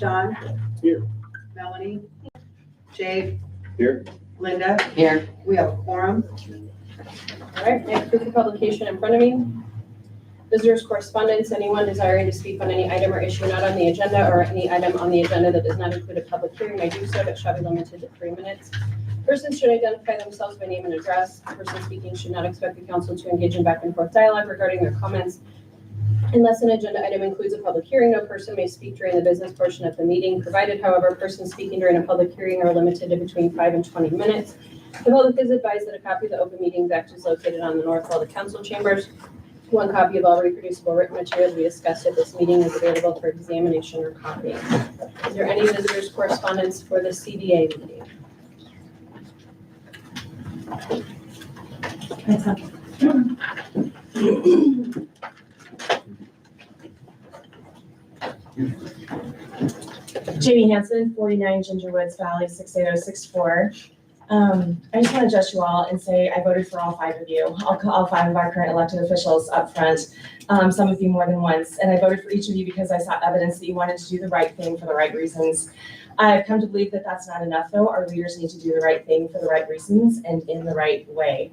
John? Here. Melanie? Jade? Here. Linda? Here. We have a quorum. All right, I have proof of publication in front of me. Visitors' correspondence, anyone desiring to speak on any item or issue not on the agenda or any item on the agenda that does not include a public hearing may do so, but shall be limited to 3 minutes. Persons should identify themselves by name and address. The person speaking should not expect the council to engage in back and forth dialogue regarding their comments. Unless an agenda item includes a public hearing, no person may speak during the business portion of the meeting, provided, however, persons speaking during a public hearing are limited to between 5 and 20 minutes. The public is advised that a copy of the Open Meetings Act is located on the north wall of the council chambers. One copy of all reproducible written materials we discussed at this meeting is available for examination or copying. Is there any visitors' correspondence for the CBA meeting? Jamie Hansen, 49 Ginger Woods Valley, 68064. I just want to address you all and say I voted for all 5 of you, all 5 of our current elected officials up front, some of you more than once. And I voted for each of you because I saw evidence that you wanted to do the right thing for the right reasons. I've come to believe that that's not enough, though. Our leaders need to do the right thing for the right reasons and in the right way.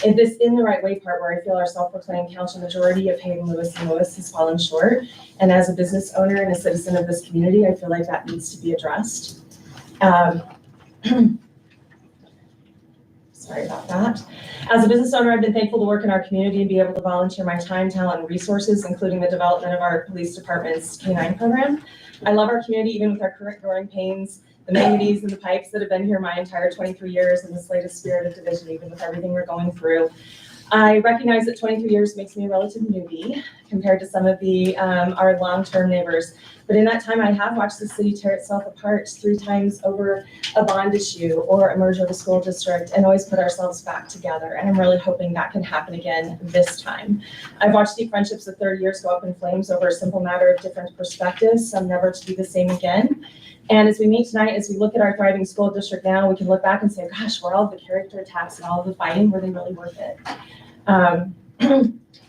In this in the right way part where I feel our self-proclaimed council majority of Hayden, Lewis, and Lewis has fallen short. And as a business owner and a citizen of this community, I feel like that needs to be addressed. Sorry about that. As a business owner, I've been thankful to work in our community and be able to volunteer my time, talent, and resources, including the development of our police department's K-9 program. I love our community, even with our current growing pains, the manganese and the pipes that have been here my entire 23 years, and this latest spirit of division, even with everything we're going through. I recognize that 23 years makes me a relative newbie compared to some of our long-term neighbors. But in that time, I have watched the city tear itself apart 3 times over a bond issue or a merger of a school district and always put ourselves back together. And I'm really hoping that can happen again this time. I've watched deep friendships of 30 years go up in flames over a simple matter of different perspectives, some never to be the same again. And as we meet tonight, as we look at our thriving school district now, we can look back and say, gosh, were all the character attacks and all of the fighting, were they really worth it?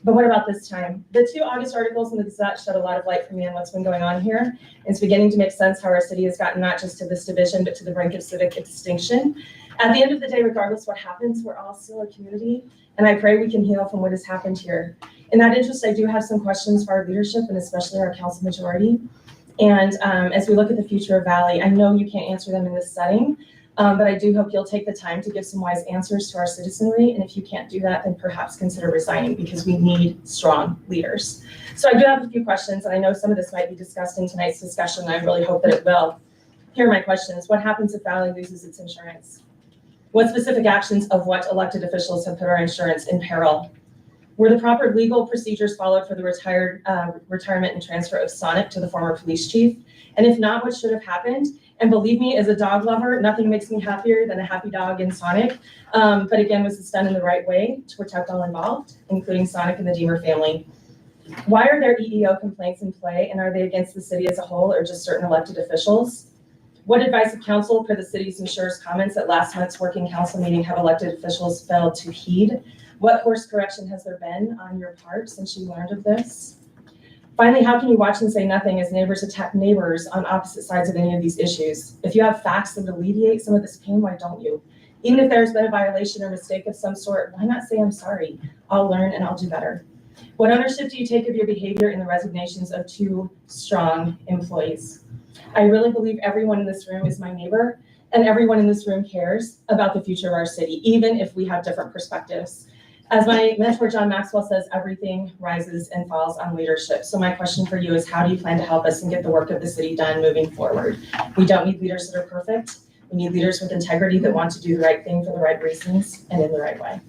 But what about this time? The 2 August articles in the Gazette shed a lot of light for me on what's been going on here. It's beginning to make sense how our city has gotten not just to this division, but to the brink of civic extinction. At the end of the day, regardless what happens, we're all still a community, and I pray we can heal from what has happened here. In that interest, I do have some questions for our leadership and especially our council majority. And as we look at the future of Valley, I know you can't answer them in this setting, but I do hope you'll take the time to give some wise answers to our citizenry. And if you can't do that, then perhaps consider resigning because we need strong leaders. So I do have a few questions, and I know some of this might be discussed in tonight's discussion. I really hope that it will. Here are my questions. What happens if Valley loses its insurance? What specific actions of what elected officials have put our insurance in peril? Were the proper legal procedures followed for the retirement and transfer of Sonic to the former police chief? And if not, what should have happened? And believe me, as a dog lover, nothing makes me happier than a happy dog in Sonic. But again, was this done in the right way to protect all involved, including Sonic and the Deemer family? Why are there EEO complaints in play, and are they against the city as a whole or just certain elected officials? What advice of counsel per the city's insurer's comments at last month's working council meeting have elected officials failed to heed? What course correction has there been on your part since you learned of this? Finally, how can you watch and say nothing as neighbors attack neighbors on opposite sides of any of these issues? If you have facts that alleviate some of this pain, why don't you? Even if there's been a violation or mistake of some sort, why not say I'm sorry? I'll learn and I'll do better. What ownership do you take of your behavior in the resignations of 2 strong employees? I really believe everyone in this room is my neighbor, and everyone in this room cares about the future of our city, even if we have different perspectives. As my mentor, John Maxwell, says, everything rises and falls on leadership. So my question for you is, how do you plan to help us and get the work of the city done moving forward? We don't need leaders that are perfect. We need leaders with integrity that want to do the right thing for the right reasons and in the right way.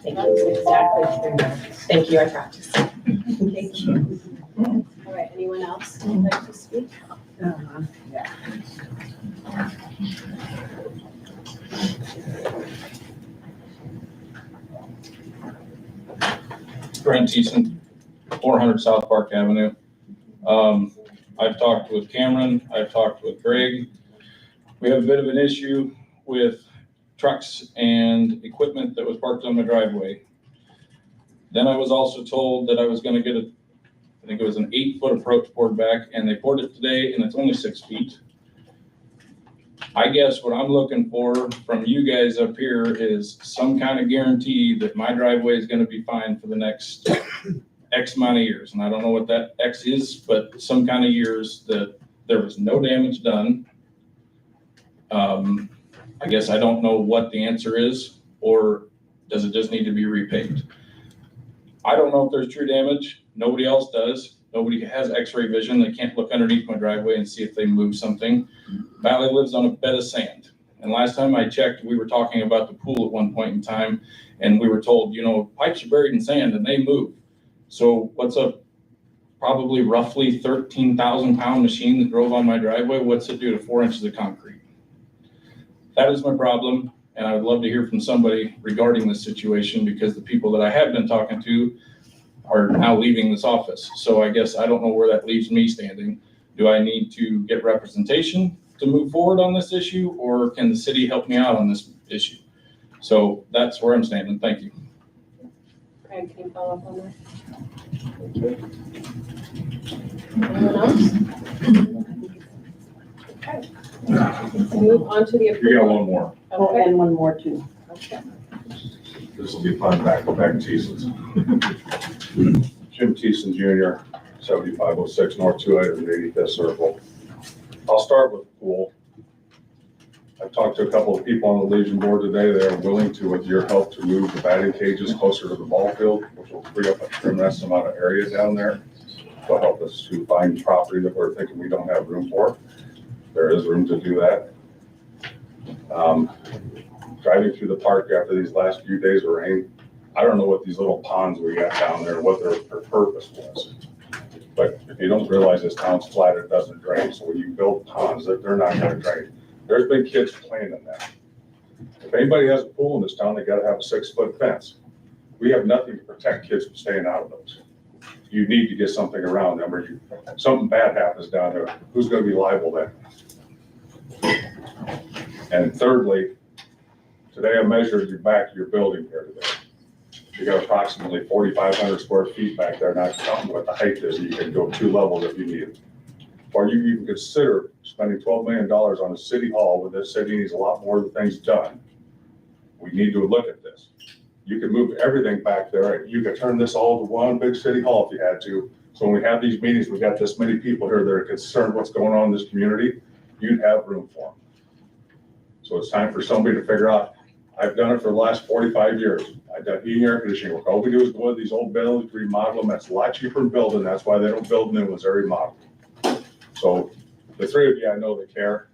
Thank you. Exactly 3 minutes. Thank you, I practiced. Thank you. All right, anyone else who would like to speak? Yeah. Brent Eason, 400 South Park Avenue. I've talked with Cameron. I've talked with Greg. We have a bit of an issue with trucks and equipment that was parked on the driveway. Then I was also told that I was going to get an think it was an 8-foot approach poured back, and they poured it today, and it's only 6 feet. I guess what I'm looking for from you guys up here is some kind of guarantee that my driveway is gonna be fine for the next X amount of years. And I don't know what that X is, but some kind of years that there was no damage done. I guess I don't know what the answer is, or does it just need to be repaved? I don't know if there's true damage. Nobody else does. Nobody has x-ray vision. They can't look underneath my driveway and see if they move something. Valley lives on a bed of sand. And last time I checked, we were talking about the pool at one point in time, and we were told, you know, pipes are buried in sand and they move. So what's a probably roughly 13,000 pound machine that drove on my driveway? What's it do to 4 inches of concrete? That is my problem, and I would love to hear from somebody regarding this situation, because the people that I have been talking to are now leaving this office. So I guess I don't know where that leaves me standing. Do I need to get representation to move forward on this issue, or can the city help me out on this issue? So that's where I'm standing. Thank you. Craig, can you follow up on that? Thank you. Anyone else? Okay. Move on to the You got approval. one more. Oh, and one more too. Okay. This will be fun, back Teeson's. Jim Teeson Jr., 7506 North 285th Circle. I'll start with the pool. I've talked to a couple of people on the Legion board today. They're willing to, with your help, to move the batting cages closer to the ball field, which will free up a tremendous amount of area down there. Will help us to find property that we're thinking we don't have room for. There is room to do that. Driving through the park after these last few days of rain, I don't know what these little ponds we got down there, what their purpose was. But if you don't realize this town's flat, it doesn't drain. So when you build ponds, they're not gonna drain. There's been kids playing in that. If anybody has a pool in this town, they gotta have a 6-foot fence. We have nothing to protect kids from staying out of those. You need to get something around them, or something bad happens down there, who's gonna be liable then? And thirdly, today I measured your back of your building here today. You got approximately 4,500 square feet back there, not counting what the height is. You can go 2 levels if you need it. Or you even consider spending $12 million on a city hall, when this city needs a lot more things done. We need to look at this. You can move everything back there. You could turn this all to one big city hall if you had to. So when we have these meetings, we got this many people here that are concerned what's going on in this community, you'd have room for them. So it's time for somebody to figure out. I've done it for the last 45 years. I've done heating, air conditioning work. All we do is go to these old buildings, remodel them. That's a lot cheaper than building. That's why they don't build new ones, they're remodeled. So the 3 of you I know that care,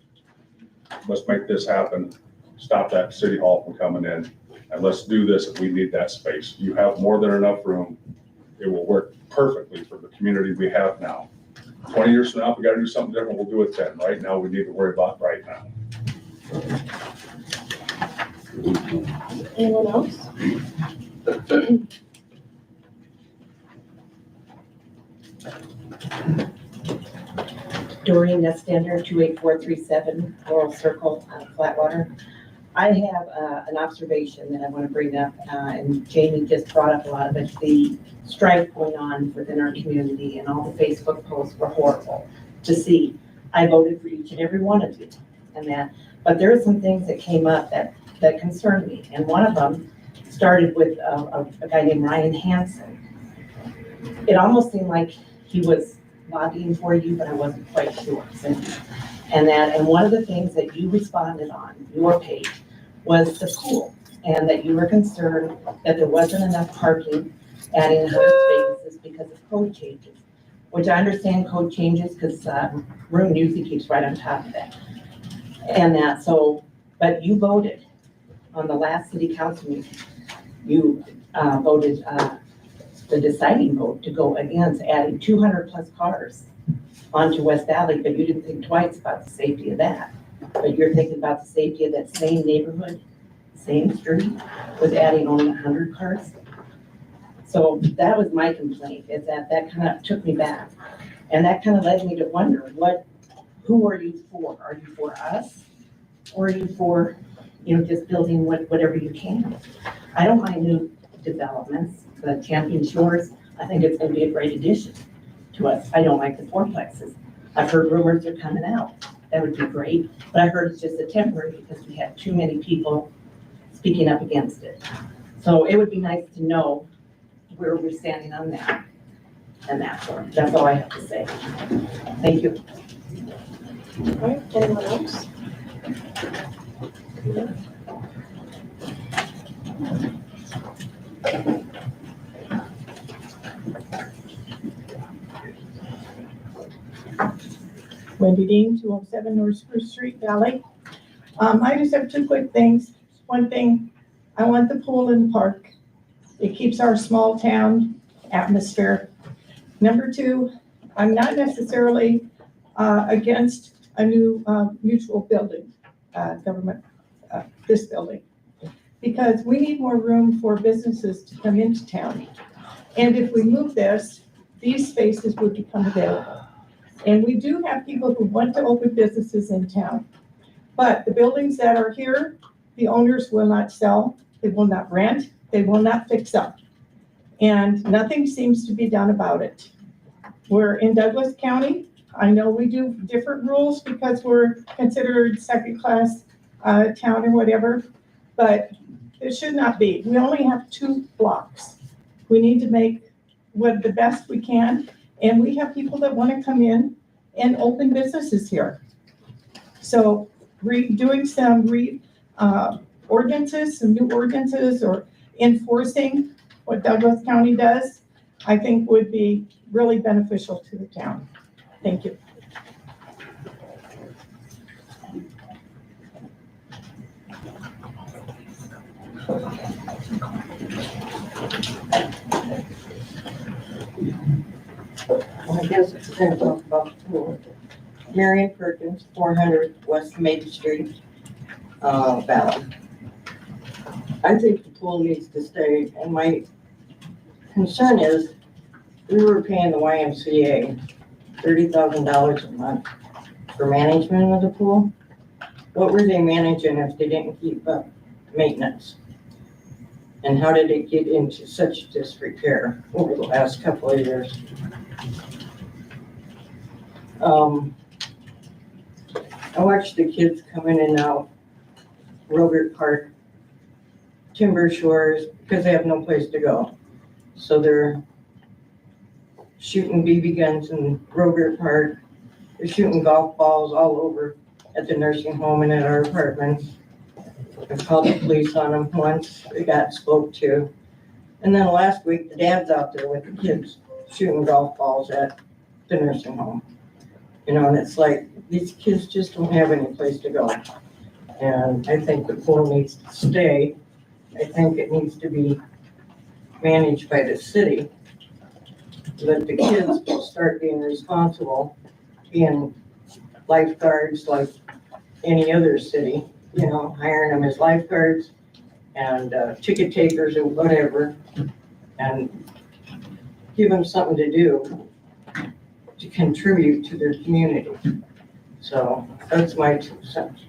let's make this happen. Stop that city hall from coming in, and let's do this if we need that space. You have more than enough room. It will work perfectly for the community we have now. 20 years from now, if we gotta do something different, we'll do it then. Right now, we need to worry about right now. Anyone else? Dorian Stander, 28437 Laurel Circle, Flatwater. I have an observation that I want to bring up, and Jamie just brought up a lot of it. The strife going on within our community, and all the Facebook posts were horrible to see. I voted for each and every one of you, and that. But there are some things that came up that concerned me, and one of them started with a guy named Ryan Hansen. It almost seemed like he was lobbying for you, but I wasn't quite sure. And one of the things that you responded on your page was the pool, and that you were concerned that there wasn't enough parking, adding 100 spaces because of code changes, which I understand code changes because room usually keeps right on top of that. And that, so, but you voted on the last city council meeting. You voted the deciding vote to go against adding 200 plus cars onto West Valley, but you didn't think twice about the safety of that. But you're thinking about the safety of that same neighborhood, same street, with adding only 100 cars. So that was my complaint, is that kind of took me back. And that kind of led me to wonder, who are you for? Are you for us? Or are you for, just building whatever you can? I don't mind new developments. The Champion Shores, I think it's going to be a great addition to us. I don't like the fourplexes. I've heard rumors they're coming out. That would be great, but I heard it's just a temporary because we have too many people speaking up against it. So it would be nice to know where we're standing on that. And that's all I have to say. Thank you. All right, anyone else? Wendy Dean, 207 North Spruce Street, Valley. I just have two quick things. One thing, I want the pool in the park. It keeps our small town atmosphere. Number two, I'm not necessarily against a new mutual building, government, this building, because we need more room for businesses to come into town. And if we move this, these spaces would become available. And we do have people who want to open businesses in town. But the buildings that are here, the owners will not sell, they will not rent, they will not fix up. And nothing seems to be done about it. We're in Douglas County. I know we do different rules because we're considered second-class town or whatever, but it should not be. We only have 2 blocks. We need to make what the best we can. And we have people that want to come in and open businesses here. So doing some ordinances, some new ordinances, or enforcing what Douglas County does, I think would be really beneficial to the town. Thank you. Well, I guess it's time to talk about the pool. Marion Perkins, 400 West Main Street, Valley. I think the pool needs to stay, and my concern is we were paying the YMCA $30,000 a month for management of the pool. What were they managing if they didn't keep up maintenance? And how did it get into such disrepair over the last couple of years? I watched the kids come in and out Robert Park, Timber Shores, because they have no place to go. So they're shooting BB guns in Robert Park. They're shooting golf balls all over at the nursing home and at our apartment. I called the police on them once. They got spoke to. And then last week, the dad's out there with the kids shooting golf balls at the nursing home. You know, and it's like, these kids just don't have any place to go. And I think the pool needs to stay. I think it needs to be managed by the city. That the kids will start being responsible, being lifeguards like any other city, you know, hiring them as lifeguards and ticket takers or whatever, and give them something to do to contribute to their community. So that's my 2 cents.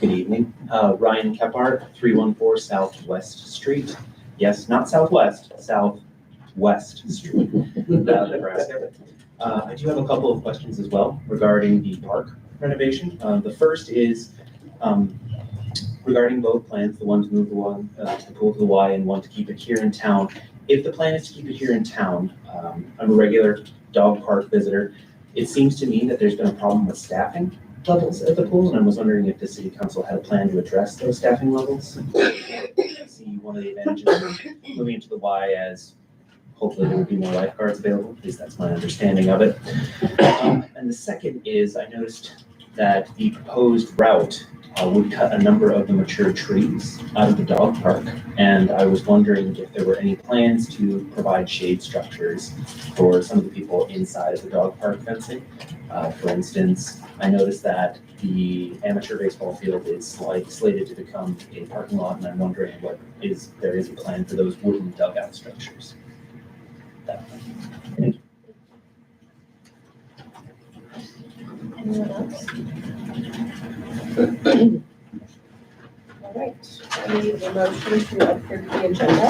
Good evening. Ryan Keart, 314 Southwest Street. Yes, not Southwest, Southwest Street, Nebraska. I do have a couple of questions as well regarding the park renovation. The first is regarding both plans, the one to move the pool to the Y and one to keep it here in town. If the plan is to keep it here in town, I'm a regular dog park visitor. It seems to me that there's been a problem with staffing levels at the pools, and I was wondering if the city council had a plan to address those staffing levels. I see one of the advantages of moving into the Y as hopefully there would be more lifeguards available. At least that's my understanding of it. And the second is I noticed that the proposed route would cut a number of the mature trees out of the dog park. And I was wondering if there were any plans to provide shade structures for some of the people inside of the dog park fencing. For instance, I noticed that the amateur baseball field is slated to become a parking lot, and I'm wondering if there is a plan for those wooden dugout structures. Thank you. Anyone else? All right, I need a motion to approve the agenda.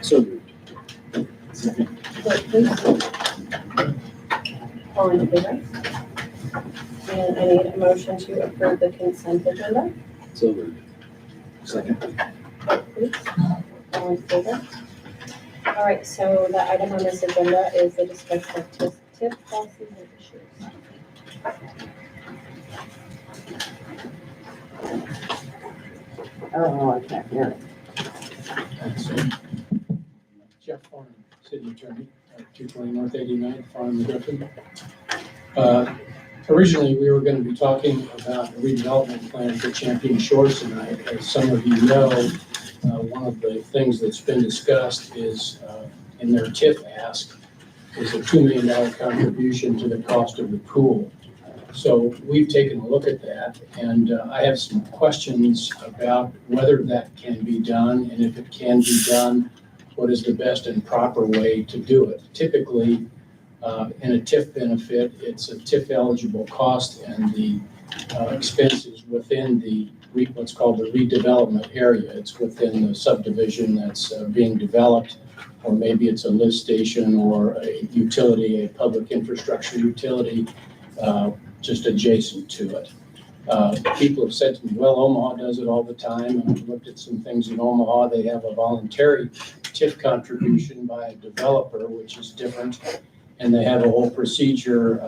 So moved. Vote please. All in favor? And I need a motion to approve the consent agenda. So moved. Second. Vote please. All in favor? All right, so the item on this agenda is the discussion of TIF policies and issues. Oh, I can't hear it. Jeff Farnham, City Attorney, 220 North 89th, Farnham, Griffin. Originally, we were going to be talking about a redevelopment plan for Champion Shores tonight. As some of you know, one of the things that's been discussed is in their TIF ask is a $2 million contribution to the cost of the pool. So we've taken a look at that, and I have some questions about whether that can be done, and if it can be done, what is the best and proper way to do it. Typically, in a TIF benefit, it's a TIF eligible cost, and the expenses within the what's called the redevelopment area. It's within the subdivision that's being developed, or maybe it's a lift station or a utility, a public infrastructure utility, just adjacent to it. People have said to me, well, Omaha does it all the time, and I've looked at some things in Omaha. They have a voluntary TIF contribution by a developer, which is different, and they have a whole procedure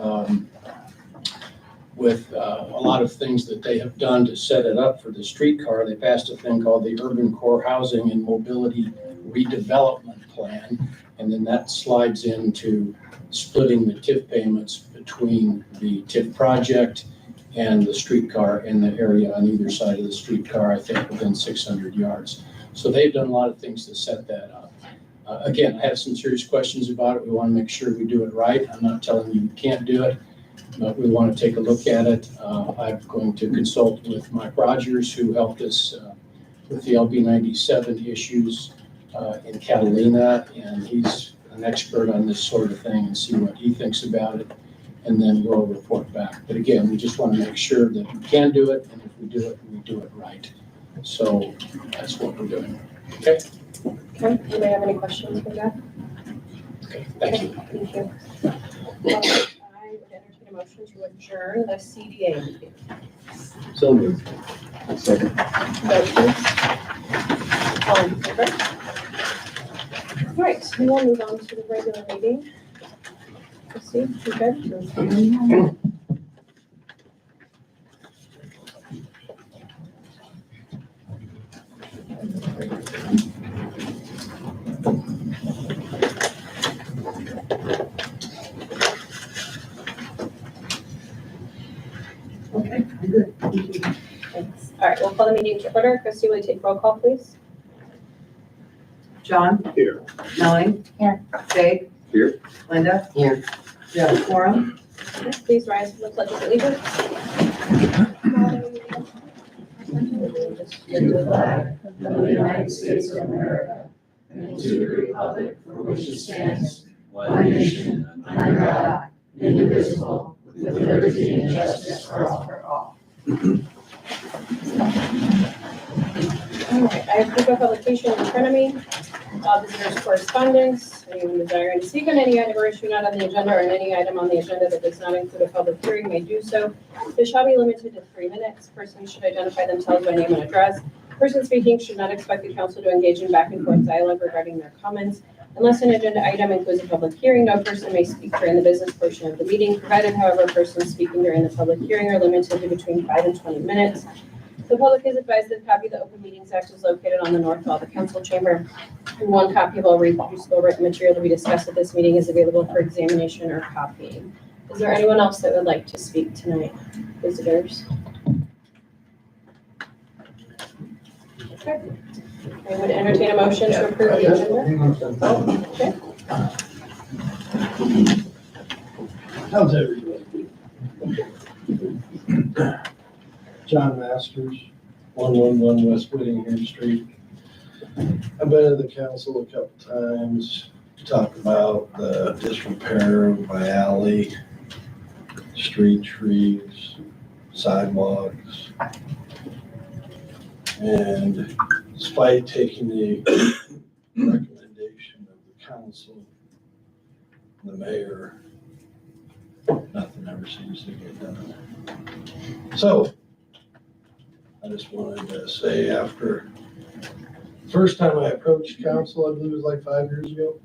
with a lot of things that they have done to set it up for the streetcar. They passed a thing called the Urban Core Housing and Mobility Redevelopment Plan, and then that slides into splitting the TIF payments between the TIF project and the streetcar in the area on either side of the streetcar, I think within 600 yards. So they've done a lot of things to set that up. Again, I have some serious questions about it. We want to make sure we do it right. I'm not telling you can't do it, but we want to take a look at it. I'm going to consult with Mike Rogers, who helped us with the LB 97 issues in Catalina, and he's an expert on this sort of thing, and see what he thinks about it, and then we'll report back. But again, we just want to make sure that we can do it, and if we do it right. So that's what we're doing. Okay? Okay, anybody have any questions for Jeff? Okay, thank you. Thank you. I would entertain a motion to adjourn the CDA meeting. So moved. Second. Vote please. All in favor? All right, we will move on to the regular meeting. Chrissy, you good? Okay, I'm good. Thank you. Thanks. All right, we'll call the meeting to order. Chrissy, will you take roll call, please? John? Here. Melanie? Here. Jake? Here. Linda? Here. Jeff, quorum? Please rise for the pledge of allegiance. To the flag of the United States of America, and to the republic for which it stands, one nation, under God, indivisible, with liberty and justice for all. All right, I have proof of publication in front of me. Visitors' correspondence, anyone desiring to speak on any item or issue not on the agenda, or any item on the agenda that does not include a public hearing may do so. This shall be limited to 3 minutes. Persons should identify themselves by name and address. Person speaking should not expect the council to engage in back and forth dialogue regarding their comments. Unless an agenda item includes a public hearing, no person may speak during the business portion of the meeting, provided, however, persons speaking during the public hearing are limited to between 5 and 20 minutes. The public is advised that a copy of the Open Meetings Act is located on the north wall of the council chamber, and one copy of all reproducible written material to be discussed at this meeting is available for examination or copying. Is there anyone else that would like to speak tonight? Visitors? Okay. I would entertain a motion to approve the agenda. Okay. How's everybody? John Masters, 111 West Whittingham Street. I've been to the council a couple times to talk about the disrepair of my alley. street trees, sidewalks. And despite taking the recommendation of the council, the mayor, nothing ever seems to get done. So I just wanted to say, after first time I approached council, I believe it was like 5 years ago,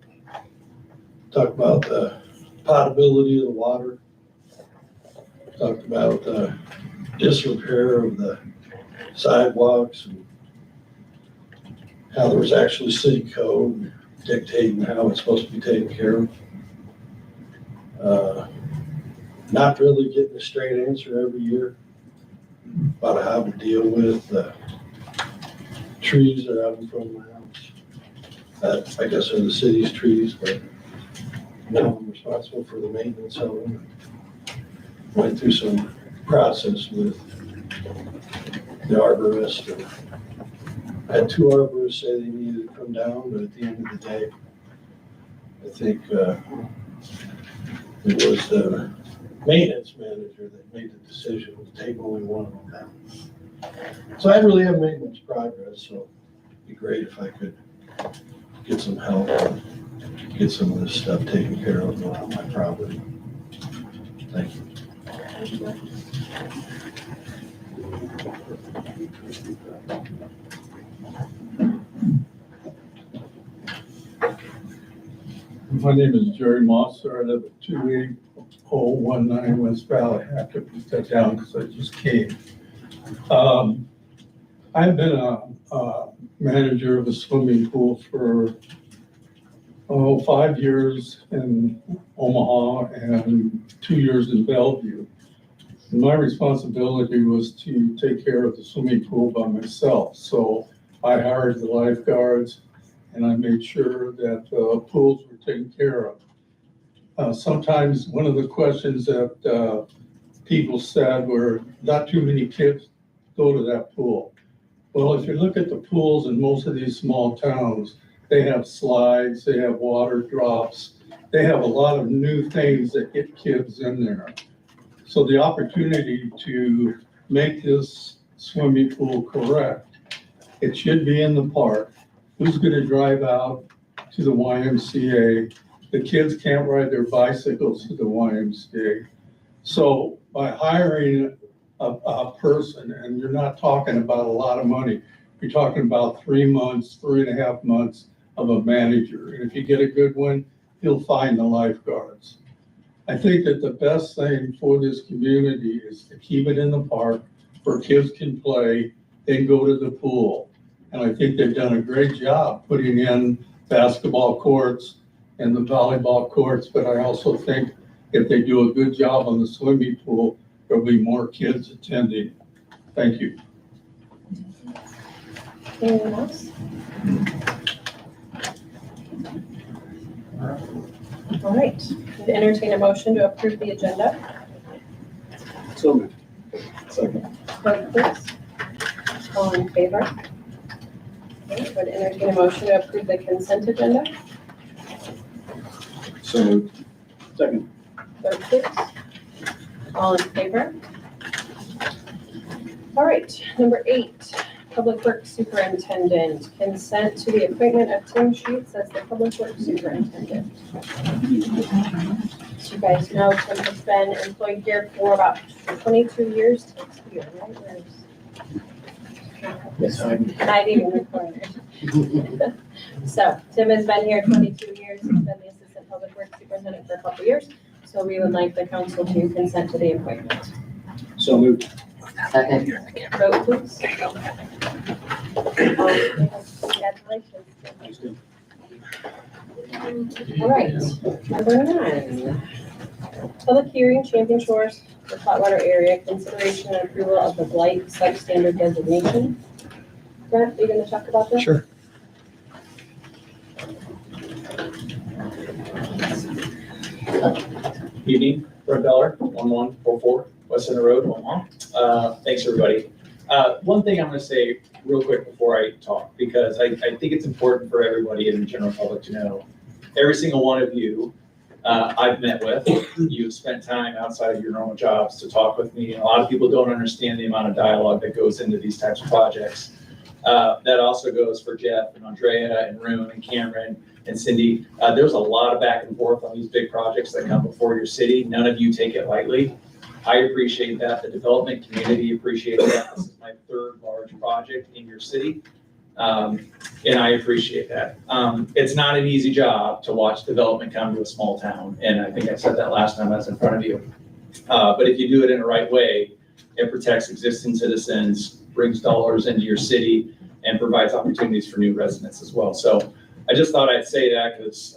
talked about the potability of the water, talked about the disrepair of the sidewalks and how there was actually city code dictating how it's supposed to be taken care of. Not really getting a straight answer every year about how to deal with the trees that are out in front of my house. That, I guess, are the city's trees, but now I'm responsible for the maintenance of them. Went through some process with the arborist. I had 2 arborists say they needed to come down, but at the end of the day, I think it was the maintenance manager that made the decision to take only one of them down. So I really haven't made much progress, so it'd be great if I could get some help and get some of this stuff taken care of around my property. Thank you. My name is Jerry Mosser. I live at 28019 West Valley. I have to put that down because I just came. I've been a manager of a swimming pool for 5 years in Omaha and 2 years in Bellevue. And my responsibility was to take care of the swimming pool by myself. So I hired the lifeguards and I made sure that the pools were taken care of. Sometimes one of the questions that people said were not too many kids go to that pool. Well, if you look at the pools in most of these small towns, they have slides, they have water drops, they have a lot of new things that get kids in there. So the opportunity to make this swimming pool correct, it should be in the park. Who's gonna drive out to the YMCA? The kids can't ride their bicycles to the YMCA. So by hiring a person, and you're not talking about a lot of money, you're talking about 3 months, 3.5 months of a manager. And if you get a good one, he'll find the lifeguards. I think that the best thing for this community is to keep it in the park where kids can play and go to the pool. And I think they've done a great job putting in basketball courts and the volleyball courts, but I also think if they do a good job on the swimming pool, there'll be more kids attending. Thank you. Anyone else? All right, I'd entertain a motion to approve the agenda. So moved. Second. Vote please. All in favor? Okay, would entertain a motion to approve the consent agenda. So moved. Second. Vote please. All in favor? All right, number 8, Public Works Superintendent. Consent to the appointment of Tim Sheets as the Public Works Superintendent. As you guys know, Tim has been employed here for about 22 years next year, right? Yes, I'm. Not even recorded. So Tim has been here 22 years. He's been the Assistant Public Works Superintendent for a couple years. So we would like the council to consent to the appointment. So moved. Second. Vote please. Congratulations. All right, number 9. Public hearing, Champion Shores, the Flatwater area, consideration and approval of the Blight Substandard designation. Brent, are you going to talk about this? Sure. Evening, Brett Beller, 1144 West Center Road, Omaha. Thanks, everybody. One thing I'm going to say real quick before I talk, because I think it's important for everybody in the general public to know, every single one of you I've met with. You've spent time outside of your normal jobs to talk with me. And a lot of people don't understand the amount of dialogue that goes into these types of projects. That also goes for Jeff and Andrea and Rune and Cameron and Cindy. There's a lot of back and forth on these big projects that come before your city. None of you take it lightly. I appreciate that. The development community appreciates that. This is my third large project in your city. And I appreciate that. It's not an easy job to watch development come to a small town. And I think I said that last time I was in front of you. But if you do it in the right way, it protects existing citizens, brings dollars into your city, and provides opportunities for new residents as well. So I just thought I'd say that because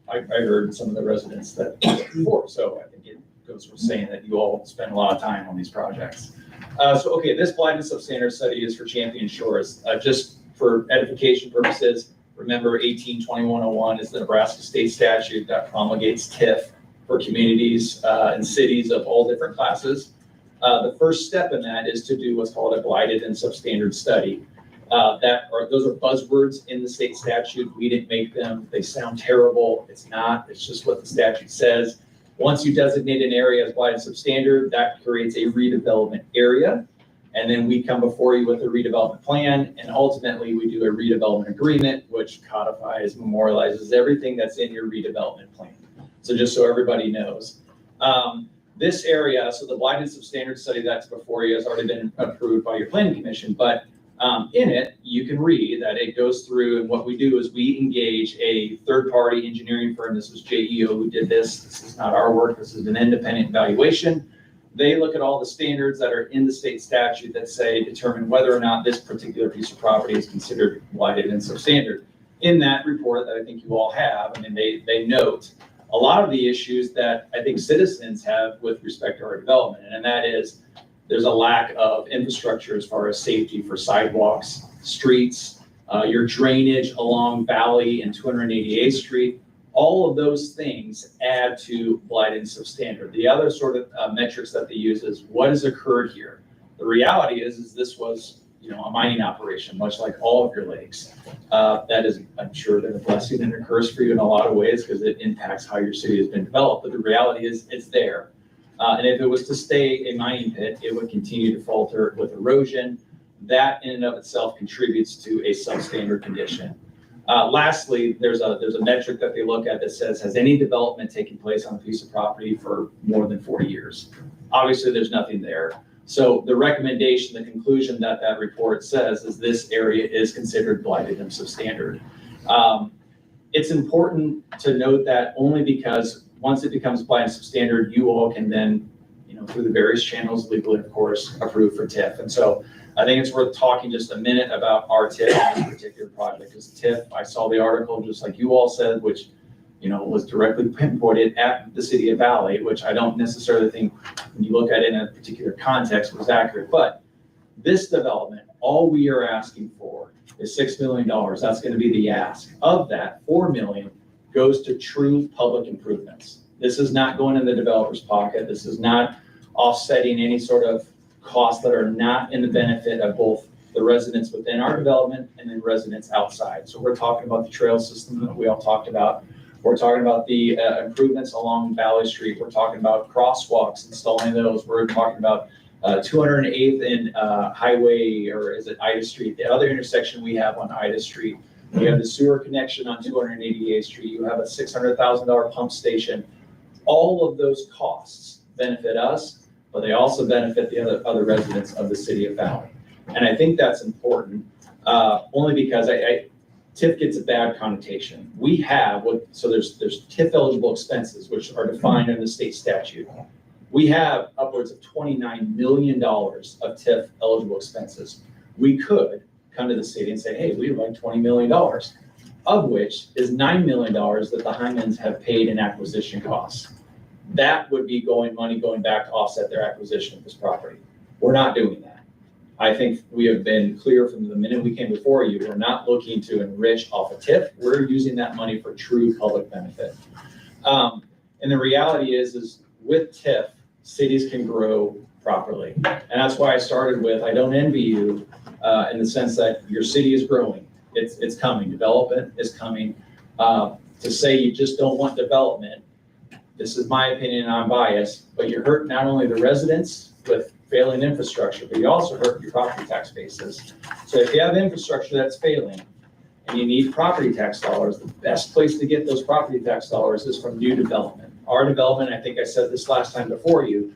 I heard some of the residents that before. So I think it goes with saying that you all spend a lot of time on these projects. Okay, this Blight and Substandard study is for Champion Shores. Just for edification purposes, remember 182101 is the Nebraska state statute that promulgates TIF for communities and cities of all different classes. The first step in that is to do what's called a blighted and substandard study. Those are buzzwords in the state statute. We didn't make them. They sound terrible. It's not. It's just what the statute says. Once you designate an area as blighted and substandard, that creates a redevelopment area. And then we come before you with a redevelopment plan, and ultimately we do a redevelopment agreement, which codifies, memorializes everything that's in your redevelopment plan. So just so everybody knows. This area, so the Blight and Substandard study that's before you has already been approved by your planning commission, but in it, you can read that it goes through, and what we do is we engage a third-party engineering firm. This was JEO who did this. This is not our work. This is an independent evaluation. They look at all the standards that are in the state statute that say determine whether or not this particular piece of property is considered blighted and substandard. In that report that I think you all have, I mean, they note a lot of the issues that I think citizens have with respect to our development, and that is there's a lack of infrastructure as far as safety for sidewalks, streets, your drainage along Valley and 288th Street. All of those things add to blight and substandard. The other sort of metrics that they use is what has occurred here. The reality is this was, a mining operation, much like all of your lakes. That is, I'm sure, been a blessing and a curse for you in a lot of ways because it impacts how your city has been developed. But the reality is it's there. And if it was to stay a mining pit, it would continue to falter with erosion. That in and of itself contributes to a substandard condition. Lastly, there's a metric that they look at that says, has any development taken place on a piece of property for more than 40 years? Obviously, there's nothing there. So the recommendation, the conclusion that report says is this area is considered blighted and substandard. It's important to note that only because once it becomes blighted and substandard, you all can then, through the various channels legally, of course, approve for TIF. And so I think it's worth talking just a minute about our TIF on this particular project. Because TIF, I saw the article just like you all said, which was directly pinpointed at the city of Valley, which I don't necessarily think when you look at it in a particular context was accurate. But this development, all we are asking for is $6 million. That's going to be the ask. Of that, $4 million goes to true public improvements. This is not going in the developer's pocket. This is not offsetting any sort of costs that are not in the benefit of both the residents within our development and then residents outside. So we're talking about the trail system that we all talked about. We're talking about the improvements along Valley Street. We're talking about crosswalks, installing those. We're talking about 208th and Highway, or is it Ida Street? The other intersection we have on Ida Street. We have the sewer connection on 288th Street. You have a $600,000 pump station. All of those costs benefit us, but they also benefit the other residents of the city of Valley. And I think that's important, only because TIF gets a bad connotation. We have so there's TIF eligible expenses, which are defined in the state statute. We have upwards of $29 million of TIF eligible expenses. We could come to the city and say, hey, we'd like $20 million, of which is $9 million that the Hymans have paid in acquisition costs. That would be money going back to offset their acquisition of this property. We're not doing that. I think we have been clear from the minute we came before you. We're not looking to enrich off of TIF. We're using that money for true public benefit. And the reality is with TIF, cities can grow properly. And that's why I started with, I don't envy you in the sense that your city is growing. It's coming. Development is coming. To say you just don't want development, this is my opinion, and I'm biased, but you hurt not only the residents with failing infrastructure, but you also hurt your property tax bases. So if you have infrastructure that's failing and you need property tax dollars, the best place to get those property tax dollars is from new development. Our development, I think I said this last time before you,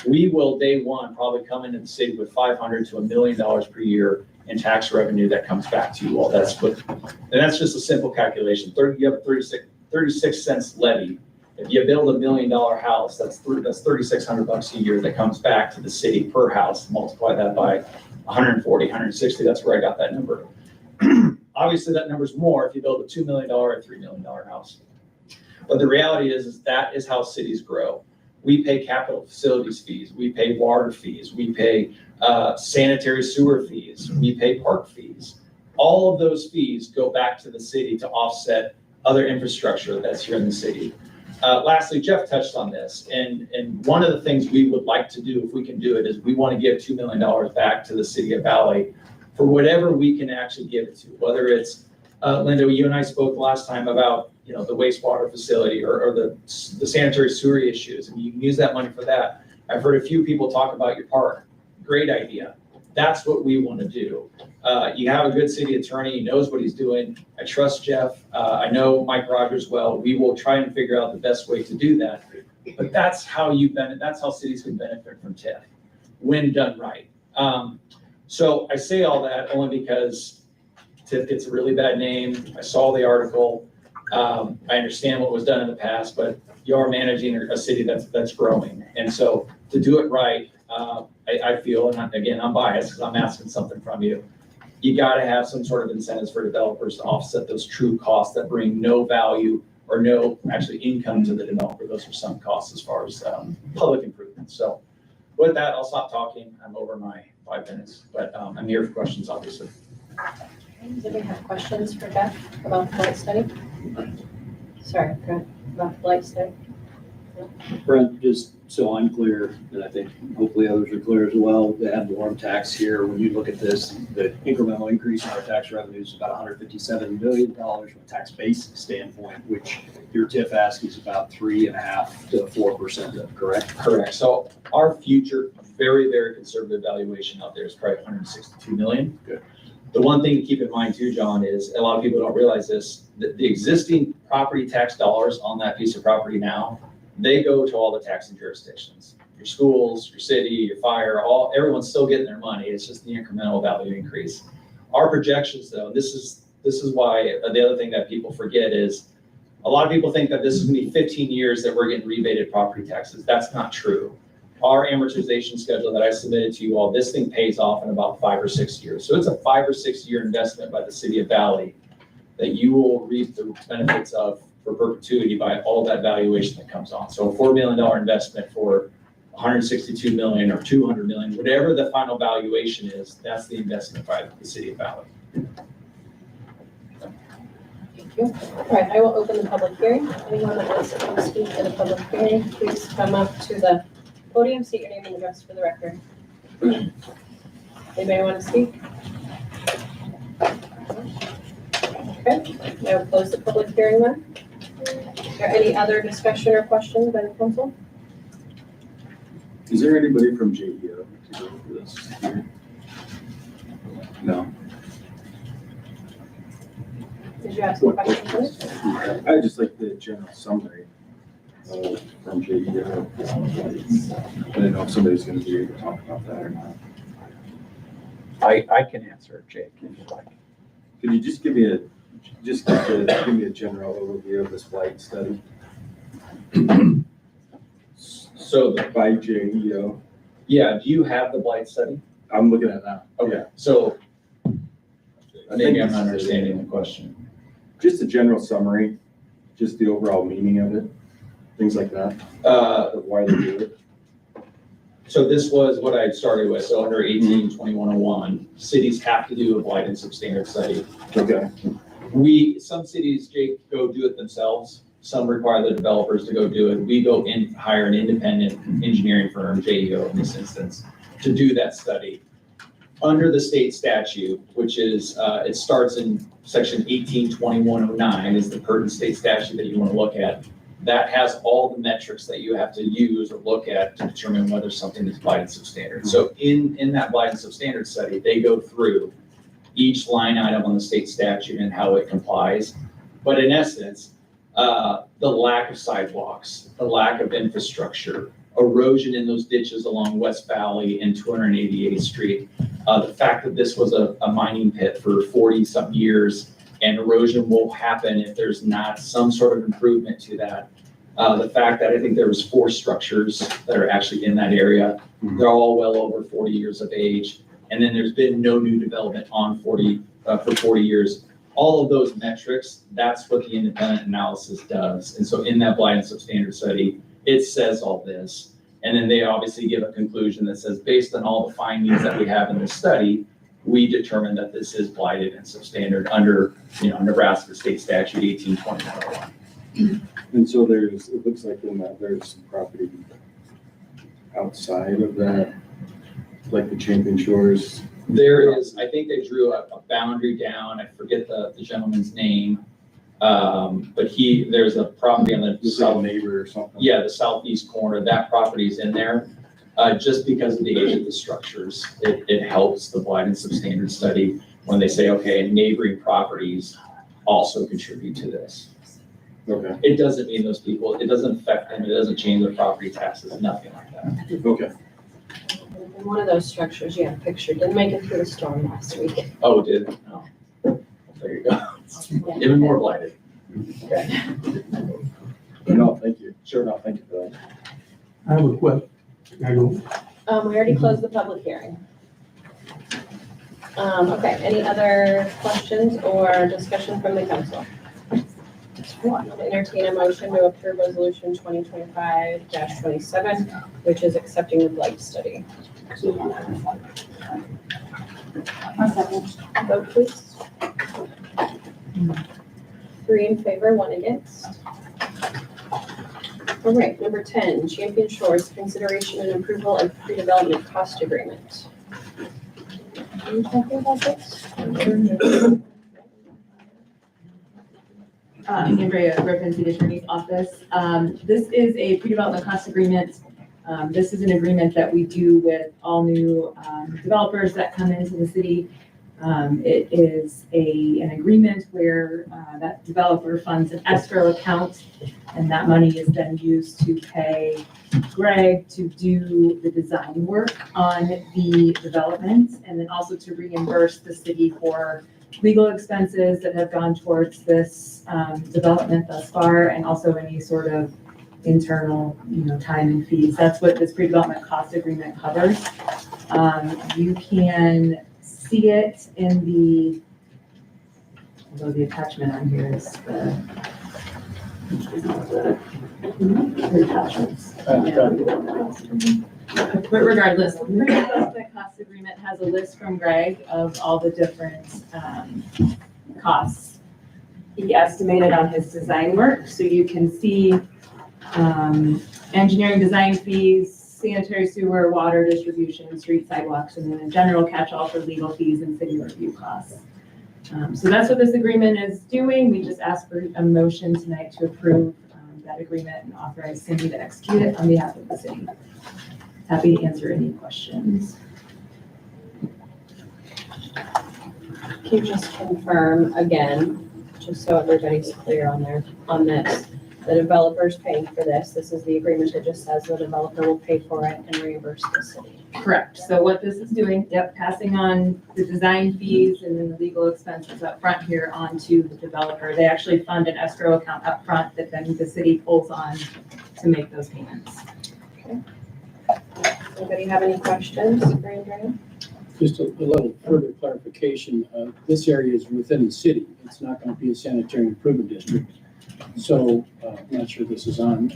we will day one probably come into the city with $500 to $1 million per year in tax revenue that comes back to you all. And that's just a simple calculation. You have a 36 cents levy. If you build $1 million house, that's $3,600 a year that comes back to the city per house. Multiply that by 140, 160. That's where I got that number. Obviously, that number's more if you build a $2 million or $3 million house. But the reality is that is how cities grow. We pay capital facilities fees. We pay water fees. We pay sanitary sewer fees. We pay park fees. All of those fees go back to the city to offset other infrastructure that's here in the city. Lastly, Jeff touched on this, and one of the things we would like to do, if we can do it, is we want to give $2 million back to the city of Valley for whatever we can actually give it to, whether it's, Linda, you and I spoke last time about, the wastewater facility or the sanitary sewer issues, and you can use that money for that. I've heard a few people talk about your park. Great idea. That's what we want to do. You have a good city attorney. He knows what he's doing. I trust Jeff. I know Mike Rogers well. We will try and figure out the best way to do that. But that's how that's how cities can benefit from TIF when done right. So I say all that only because TIF gets a really bad name. I saw the article. I understand what was done in the past, but you are managing a city that's growing. And so to do it right, I feel, and again, I'm biased because I'm asking something from you. You got to have some sort of incentives for developers to offset those true costs that bring no value or no actually income to the developer. Those are some costs as far as public improvements. So with that, I'll stop talking. I'm over my 5 minutes, but I'm here for questions, obviously. Does anybody have questions for Beth about the Blight study? Sorry, about the Blight study. Brent, just so I'm clear, and I think hopefully others are clear as well, the ad valorem tax here, when you look at this, the incremental increase in our tax revenue is about $157 million from a tax base standpoint, which your TIF ask is about 3.5% to 4% of, correct? Correct. So our future, very, very conservative valuation out there is probably 162 million. Good. The one thing to keep in mind too, John, is a lot of people don't realize this, that the existing property tax dollars on that piece of property now, they go to all the taxing jurisdictions. Your schools, your city, your fire, everyone's still getting their money. It's just the incremental value increase. Our projections though, this is why the other thing that people forget is a lot of people think that this is gonna be 15 years that we're getting rebated property taxes. That's not true. Our amortization schedule that I submitted to you all, this thing pays off in about 5 or 6 years. So it's a 5 or 6 year investment by the city of Valley that you will reap the benefits of for perpetuity by all that valuation that comes on. So a $4 million investment for 162 million or 200 million, whatever the final valuation is, that's the investment by the city of Valley. Thank you. All right, I will open the public hearing. Anyone that wants to come speak to the public hearing, please come up to the podium, state your name and address for the record. Anybody want to speak? Okay, I will close the public hearing then. Is there any other discussion or questions by the council? Is there anybody from JEO to go for this here? No. Did you ask a question first? I just like the general summary from JEO. I didn't know if somebody's going to be able to talk about that or not. I can answer, Jake, if you'd like. Could you just give me a general overview of this Blight study? So by JEO. Yeah, do you have the Blight study? I'm looking at that. Okay, so maybe I'm not understanding the question. Just a general summary, just the overall meaning of it, things like that. Why they do it. So this was what I started with. So under 18-2101, cities have to do a Blight and Substandard study. Okay. Some cities, Jake, go do it themselves. Some require the developers to go do it. We go in, hire an independent engineering firm, JEO in this instance, to do that study. Under the state statute, which is, it starts in section 18-2109 is the pertinent state statute that you want to look at. that has all the metrics that you have to use or look at to determine whether something is Blight and Substandard. So in that Blight and Substandard study, they go through each line item on the state statute and how it complies. But in essence, the lack of sidewalks, the lack of infrastructure, erosion in those ditches along West Valley and 288th Street, the fact that this was a mining pit for 40-some years and erosion will happen if there's not some sort of improvement to that. The fact that I think there was 4 structures that are actually in that area. They're all well over 40 years of age. And then there's been no new development on for 40 years. All of those metrics, that's what the independent analysis does. And so in that Blight and Substandard study, it says all this. And then they obviously give a conclusion that says, based on all the findings that we have in this study, we determined that this is blighted and substandard under, Nebraska State Statute 1821. And so it looks like then that there's some property outside of that, like the Champion Shores. There is, I think they drew a boundary down. I forget the gentleman's name. But there's a property on the south neighbor or something. Yeah, the southeast corner. That property's in there. Just because of the age of the structures, it helps the Blight and Substandard study when they say, okay, neighboring properties also contribute to this. Okay. It doesn't mean those people, it doesn't affect them, it doesn't change their property taxes, nothing like that. Okay. And one of those structures you have pictured didn't make it through the storm last week. Oh, it did? Oh. There you go. Even more blighted. Okay. No, thank you. Sure, no, thank you for that. I have a question. We already closed the public hearing. Okay, any other questions or discussion from the council? I'll entertain a motion to approve resolution 2025-27, which is accepting the blight study. Vote please. 3 in favor, 1 against. All right, number 10, Champion Shores, consideration and approval of pre-development cost agreement. Are you talking about this? Andrea Griffin, City Attorney's Office. This is a pre-development cost agreement. This is an agreement that we do with all new developers that come into the city. It is an agreement where that developer funds an escrow account, and that money is then used to pay Greg to do the design work on the development, and then also to reimburse the city for legal expenses that have gone towards this development thus far, and also any sort of internal, time and fees. That's what this pre-development cost agreement covers. You can see it in although the attachment on here is the attachments. But regardless, the cost agreement has a list from Greg of all the different costs he estimated on his design work. So you can see engineering design fees, sanitary sewer, water distribution, street sidewalks, and then a general catch-all for legal fees and city review costs. So that's what this agreement is doing. We just asked for a motion tonight to approve that agreement and authorize Cindy to execute it on behalf of the city. Happy to answer any questions. Can you just confirm again, just so everybody's clear on this, the developer's paying for this. This is the agreement that just says the developer will pay for it and reimburse the city. Correct. So what this is doing, passing on the design fees and then the legal expenses up front here onto the developer. They actually fund an escrow account up front that then the city pulls on to make those payments. Okay. Anybody have any questions for Andrea? Just a little further clarification. This area is within the city. It's not going to be a sanitary improvement district. So I'm not sure this is on.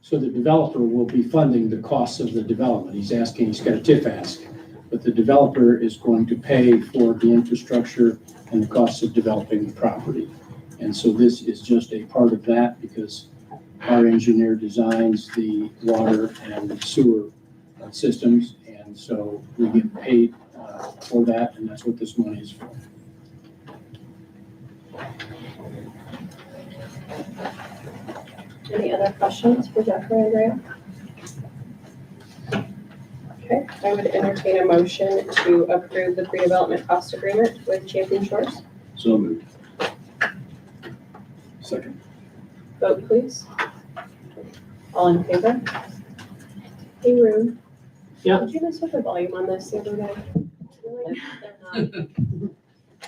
So the developer will be funding the costs of the development. He's got a TIF ask, but the developer is going to pay for the infrastructure and the costs of developing the property. And so this is just a part of that because our engineer designs the water and sewer systems. And so we get paid for that, and that's what this money is for. Any other questions for Jeffrey and Graham? Okay, I would entertain a motion to approve the pre-development cost agreement with Champion Shores. So moved. Second. Vote please. All in favor? Hey, Rue. Yeah. Did you mess with the volume on this the other day? Really? They're not.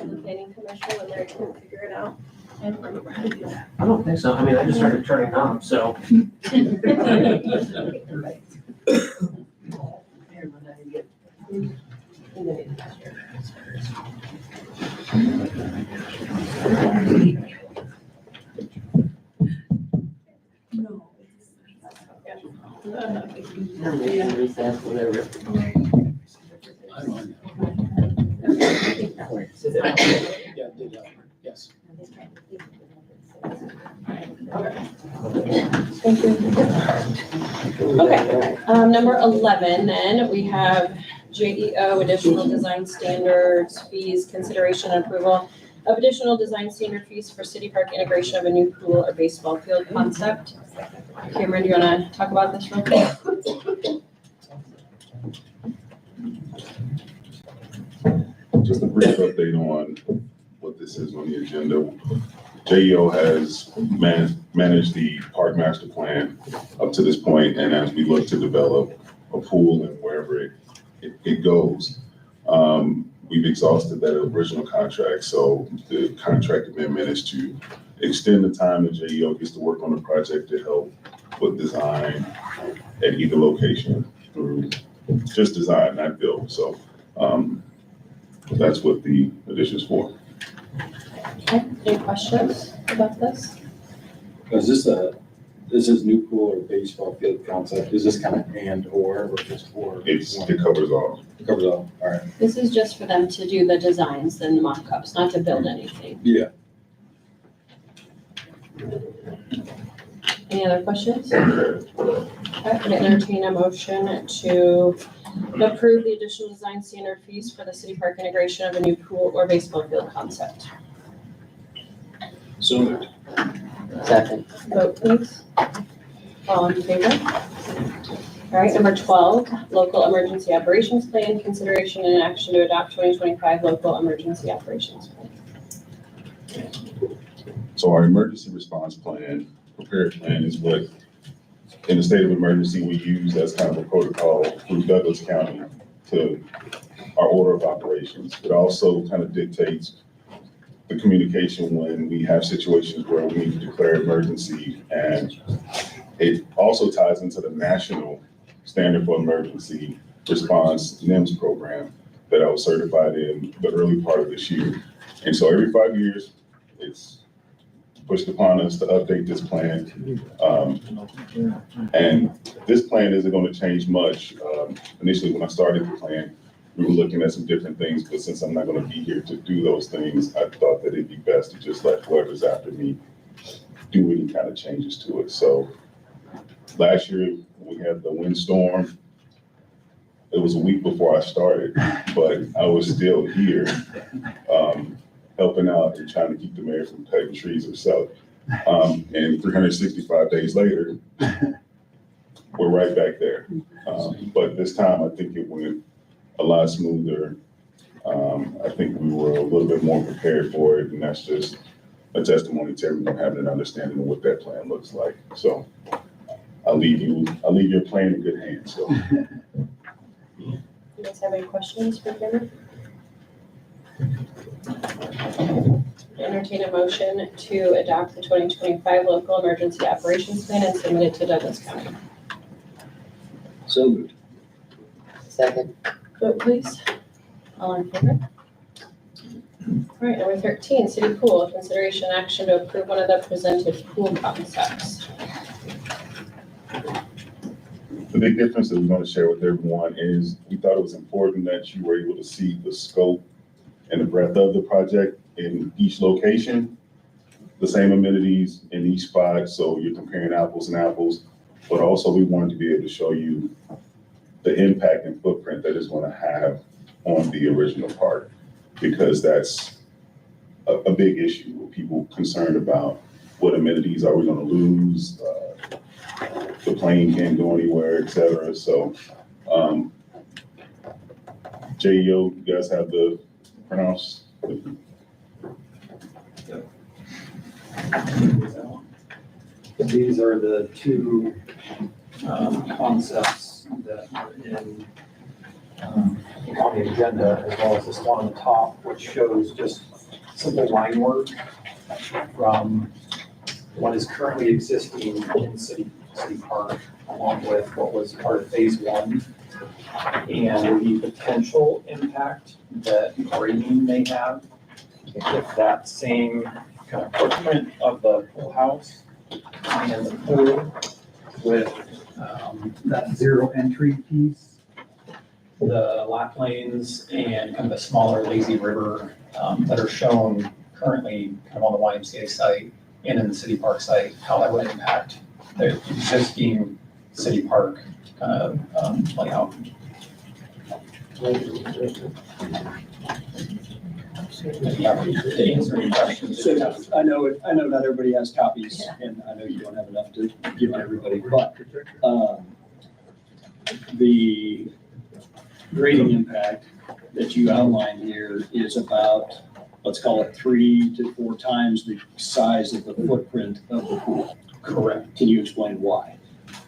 On the planning commission when they couldn't figure it out. I don't think so. I mean, I just started turning on, so. Yeah, yes. Thank you. Okay, number 11, then, we have JEO, additional design standards, fees, consideration and approval of additional design standard fees for city park integration of a new pool or baseball field concept. Cameron, do you wanna talk about this real quick? Just a brief update on what this is on the agenda. JEO has managed the park master plan up to this point, and as we look to develop a pool and wherever it goes, we've exhausted that original contract. So the contract amendment is to extend the time that JEO gets to work on the project to help with design at either location through just design, not build. So that's what the addition is for. Okay, any questions about this? Is this is new pool or baseball field concept? Is this kind of and or just or? It covers all. It covers all, all right. This is just for them to do the designs and the mock-ups, not to build anything. Yeah. Any other questions? Okay, I'm gonna entertain a motion to approve the additional design standard fees for the city park integration of a new pool or baseball field concept. So moved. Second. Vote please. All in favor? All right, number 12, local emergency operations plan, consideration and action to adopt 2025 local emergency operations plan. So our emergency response plan, prepared plan, is what in the state of emergency we use as kind of a protocol through Douglas County to our order of operations. It also kind of dictates the communication when we have situations where we need to declare emergency, and it also ties into the national standard for emergency response NIMS program that I was certified in the early part of this year. And so every 5 years, it's pushed upon us to update this plan. And this plan isn't going to change much. Initially, when I started the plan, we were looking at some different things, but since I'm not going to be here to do those things, I thought that it'd be best to just let whoever's after me do any kind of changes to it. So last year, we had the windstorm. It was a week before I started, but I was still here helping out and trying to keep the mayor from cutting trees herself. And 365 days later, we're right back there. But this time, I think it went a lot smoother. I think we were a little bit more prepared for it, and that's just a testimony to everyone having an understanding of what that plan looks like. So I'll leave your plan in good hands. So. You guys have any questions for Cameron? Entertain a motion to adopt the 2025 local emergency operations plan and submit it to Douglas County. So moved. Second. Vote please. All in favor? All right, number 13, city pool, consideration action to approve one of the presented pool concepts. The big difference that we're going to share with everyone is we thought it was important that you were able to see the scope and the breadth of the project in each location, the same amenities in each spot, so you're comparing apples and apples, but also we wanted to be able to show you the impact and footprint that it's going to have on the original park, because that's a big issue with people concerned about what amenities are we gonna lose? The plane can't go anywhere, et cetera. So, JEO, you guys have the pronouns? These are the two concepts that are on the agenda, as well as this one on the top, which shows just simple line work from what is currently existing in City Park, along with what was part of phase one, and the potential impact that grading may have if that same kind of footprint of the pool house and the pool with that zero entry piece, the lap lanes and kind of the smaller lazy river that are shown currently kind of on the YMCA site and in the city park site, how that would impact the existing city park kind of layout. To answer any questions. So I know not everybody has copies, and I know you don't have enough to give everybody, but the grading impact that you outlined here is about, let's call it 3 to 4 times the size of the footprint of the pool. Correct. Can you explain why?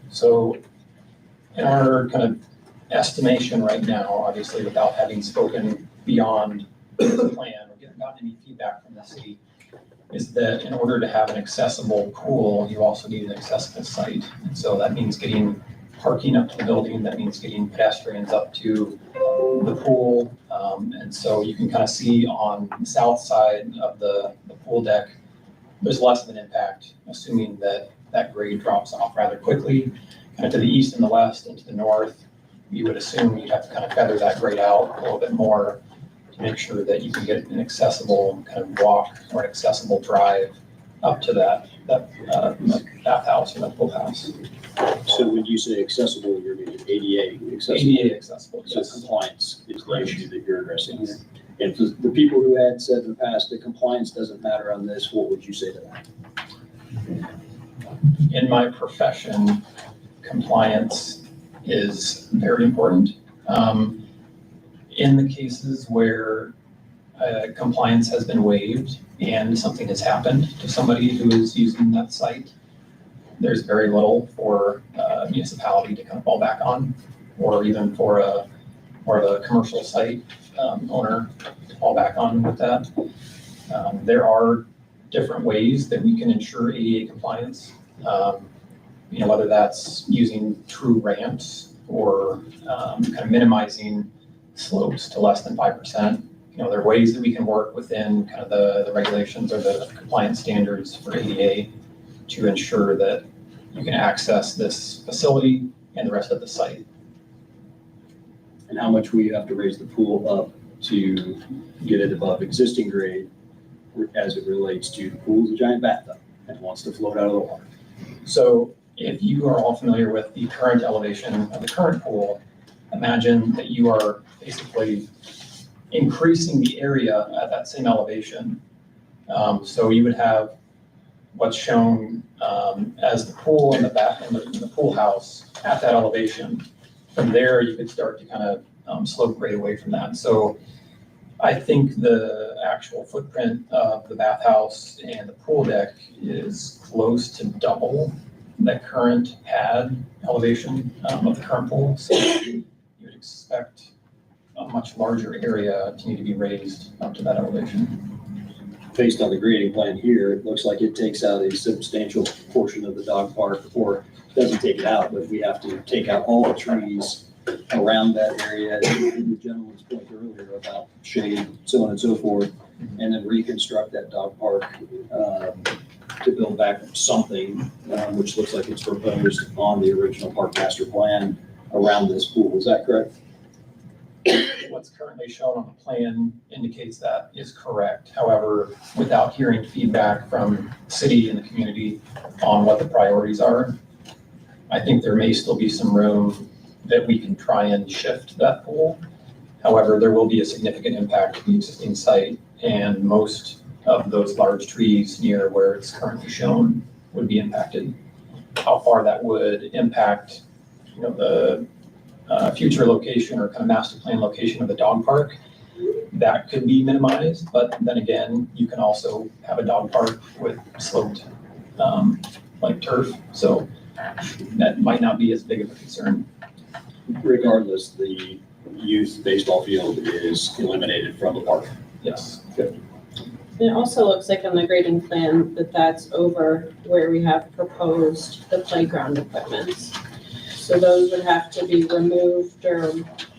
So in our kind of estimation right now, obviously without having spoken beyond the plan or gotten any feedback from the city, is that in order to have an accessible pool, you also need an accessible site. And so that means getting parking up to the building, that means getting pedestrians up to the pool. And so you can kind of see on the south side of the pool deck, there's less of an impact, assuming that that grade drops off rather quickly. Kind of to the east and the west and to the north, you would assume you'd have to kind of feather that grade out a little bit more to make sure that you can get an accessible kind of walk or an accessible drive up to that bathhouse or that pool house. So when you say accessible, you're meaning ADA accessible? ADA accessible, So yes. compliance is the issue that you're addressing here. And for the people who had said in the past that compliance doesn't matter on this, what would you say to that? In my profession, compliance is very important. In the cases where compliance has been waived and something has happened to somebody who is using that site, there's very little for a municipality to kind of fall back on, or even for a more of a commercial site owner to fall back on with that. There are different ways that we can ensure ADA compliance. Whether that's using true ramps or kind of minimizing slopes to less than 5%. There are ways that we can work within kind of the regulations or the compliance standards for ADA to ensure that you can access this facility and the rest of the site. And how much will you have to raise the pool up to get it above existing grade as it relates to the pool's a giant bathtub and wants to float out of the water? So if you are all familiar with the current elevation of the current pool, imagine that you are basically increasing the area at that same elevation. So you would have what's shown as the pool in the back in the pool house at that elevation. From there, you could start to kind of slope grade away from that. So I think the actual footprint of the bathhouse and the pool deck is close to double the current pad elevation of the current pool. So you would expect a much larger area to need to be raised up to that elevation. Based on the grading plan here, it looks like it takes out a substantial portion of the dog park, or doesn't take it out, but we have to take out all the trees around that area. The gentleman's point earlier about shade, so on and so forth, and then reconstruct that dog park to build back something, which looks like it's proposed on the original park master plan around this pool. Is that correct? What's currently shown on the plan indicates that is correct. However, without hearing feedback from the city and the community on what the priorities are, I think there may still be some room that we can try and shift that pool. However, there will be a significant impact to the existing site, and most of those large trees near where it's currently shown would be impacted. How far that would impact, the future location or kind of master plan location of the dog park, that could be minimized. But then again, you can also have a dog park with sloped, like turf. So that might not be as big of a concern. Regardless, the youth baseball field is eliminated from the park. Yes. It also looks like on the grading plan that that's over where we have proposed the playground equipment. So those would have to be removed or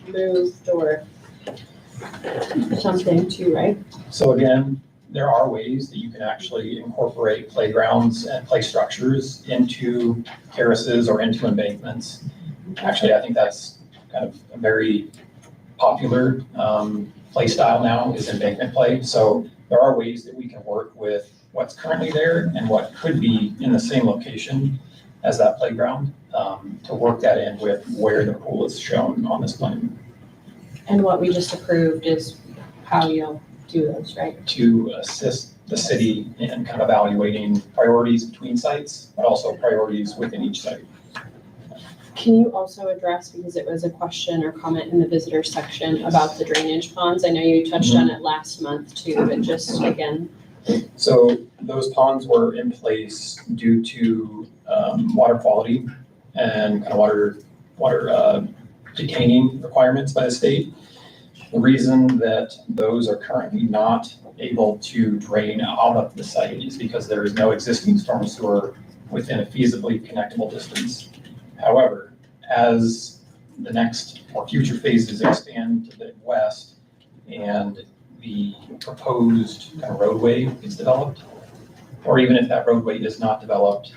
moved or something too, right? So again, there are ways that you can actually incorporate playgrounds and play structures into terraces or into embankments. Actually, I think that's kind of a very popular play style now, is embankment play. So there are ways that we can work with what's currently there and what could be in the same location as that playground, to work that in with where the pool is shown on this plan. And what we just approved is how you'll do those, right? To assist the city in kind of evaluating priorities between sites, but also priorities within each site. Can you also address, because it was a question or comment in the visitor section about the drainage ponds? I know you touched on it last month too, but just again. So those ponds were in place due to water quality and kind of water detaining requirements by the state. The reason that those are currently not able to drain out of the site is because there is no existing storm sewer within a feasibly connectable distance. However, as the next or future phases expand to the west and the proposed kind of roadway is developed, or even if that roadway is not developed,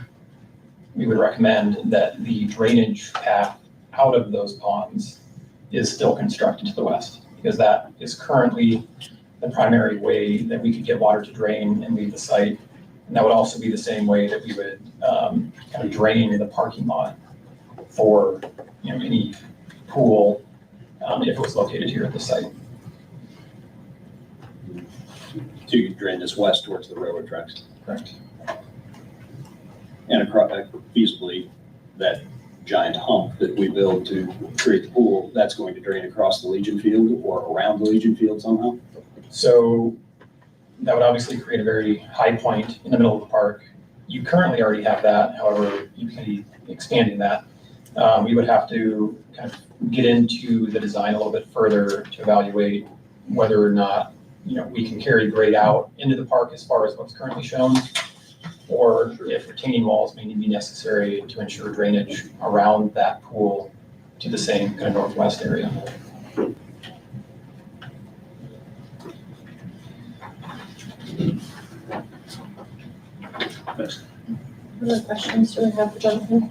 we would recommend that the drainage path out of those ponds is still constructed to the west, because that is currently the primary way that we could get water to drain and leave the site. And that would also be the same way that we would kind of drain the parking lot for any pool if it was located here at the site. So you can drain this west towards the railroad tracks. Correct. And feasibly, that giant hump that we build to create the pool, that's going to drain across the Legion Field or around the Legion Field somehow? So that would obviously create a very high point in the middle of the park. You currently already have that, however, you can be expanding that. We would have to kind of get into the design a little bit further to evaluate whether or not we can carry grade out into the park as far as what's currently shown, or if retaining walls may be necessary to ensure drainage around that pool to the same kind of northwest area. What other questions do we have for Jonathan?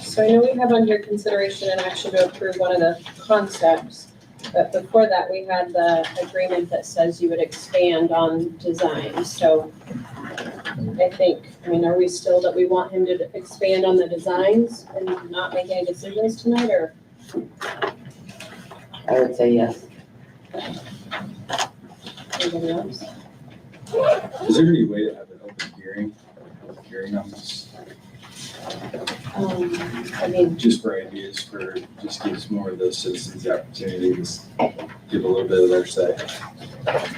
So I know we have on here consideration and action to approve one of the concepts, but before that, we had the agreement that says you would expand on design. So are we still that we want him to expand on the designs and not make any decisions tonight, or? I would say yes. Anybody else? Is there any way to have an open hearing on this? Just for ideas, just gives more of those citizens the opportunity to give a little bit of their say.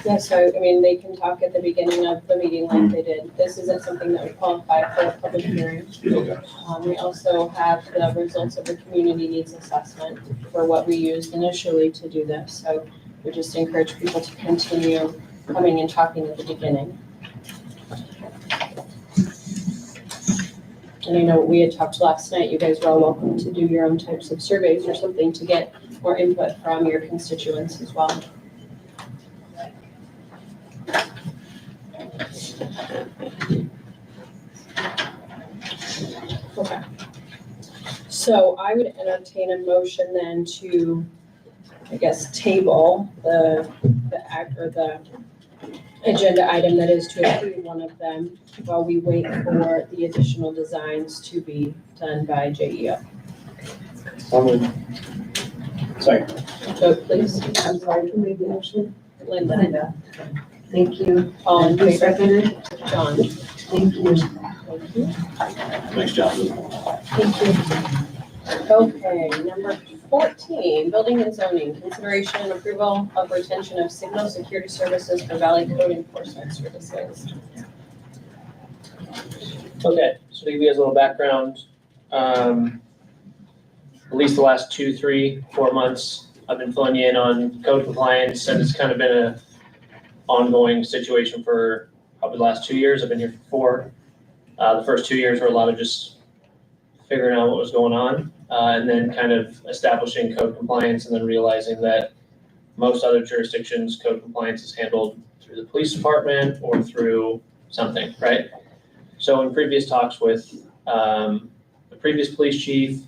Yeah, so, they can talk at the beginning of the meeting like they did. This isn't something that would qualify for a public hearing. Okay. We also have the results of the community needs assessment for what we used initially to do this. So we just encourage people to continue coming and talking at the beginning. And we had talked last night, you guys were all welcome to do your own types of surveys or something to get more input from your constituents as well. Okay. So I would entertain a motion then to, table the agenda item that is to approve one of them while we wait for the additional designs to be done by JEO. Sorry. Vote please. I'm sorry, who made the motion? Linda. Thank you. All in Who favor? seconded? John. Thank you. Thank you. Nice job. Thank you. Okay, number 14, building and zoning, consideration and approval of retention of signal security services for Valley Code Enforcement Services. Okay, so to give you guys a little background, at least the last 2, 3, 4 months, I've been filling you in on code compliance, and it's kind of been a ongoing situation for probably the last 2 years. I've been here for 4. The first 2 years were a lot of just figuring out what was going on, and then kind of establishing code compliance, and then realizing that most other jurisdictions, code compliance is handled through the police department or through something, right? So in previous talks with the previous police chief,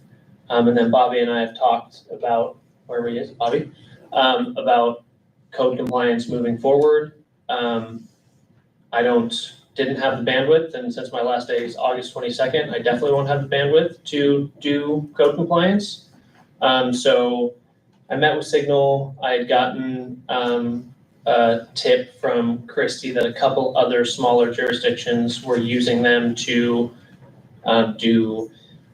and then Bobby and I have talked about, wherever he is, Bobby, about code compliance moving forward. I didn't have the bandwidth, and since my last day is August 22nd, I definitely won't have the bandwidth to do code compliance. So I met with Signal. I had gotten a tip from Christy that a couple other smaller jurisdictions were using them to do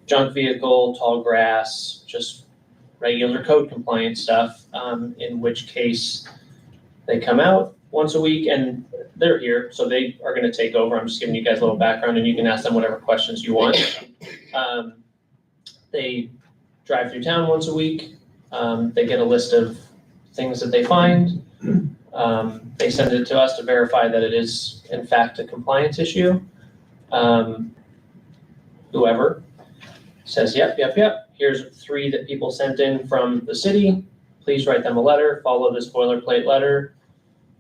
junk vehicle, tall grass, just regular code compliance stuff, in which case they come out once a week and they're here, so they are gonna take over. I'm just giving you guys a little background and you can ask them whatever questions you want. They drive through town once a week. They get a list of things that they find. They send it to us to verify that it is in fact a compliance issue. Whoever says, yep, here's 3 that people sent in from the city. Please write them a letter, follow this boilerplate letter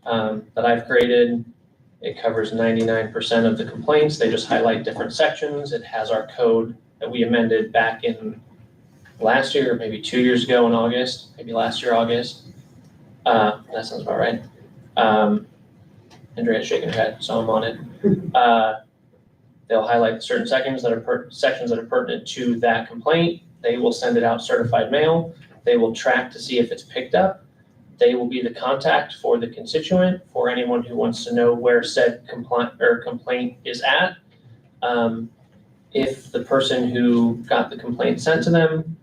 that I've created. It covers 99% of the complaints. They just highlight different sections. It has our code that we amended back in last year, or maybe 2 years ago in August, maybe last year, August. That sounds about right. Andrea's shaking her head, so I'm on it. They'll highlight certain sections that are pertinent to that complaint. They will send it out certified mail. They will track to see if it's picked up. They will be the contact for the constituent, for anyone who wants to know where said complaint is at. If the person who got the complaint sent to them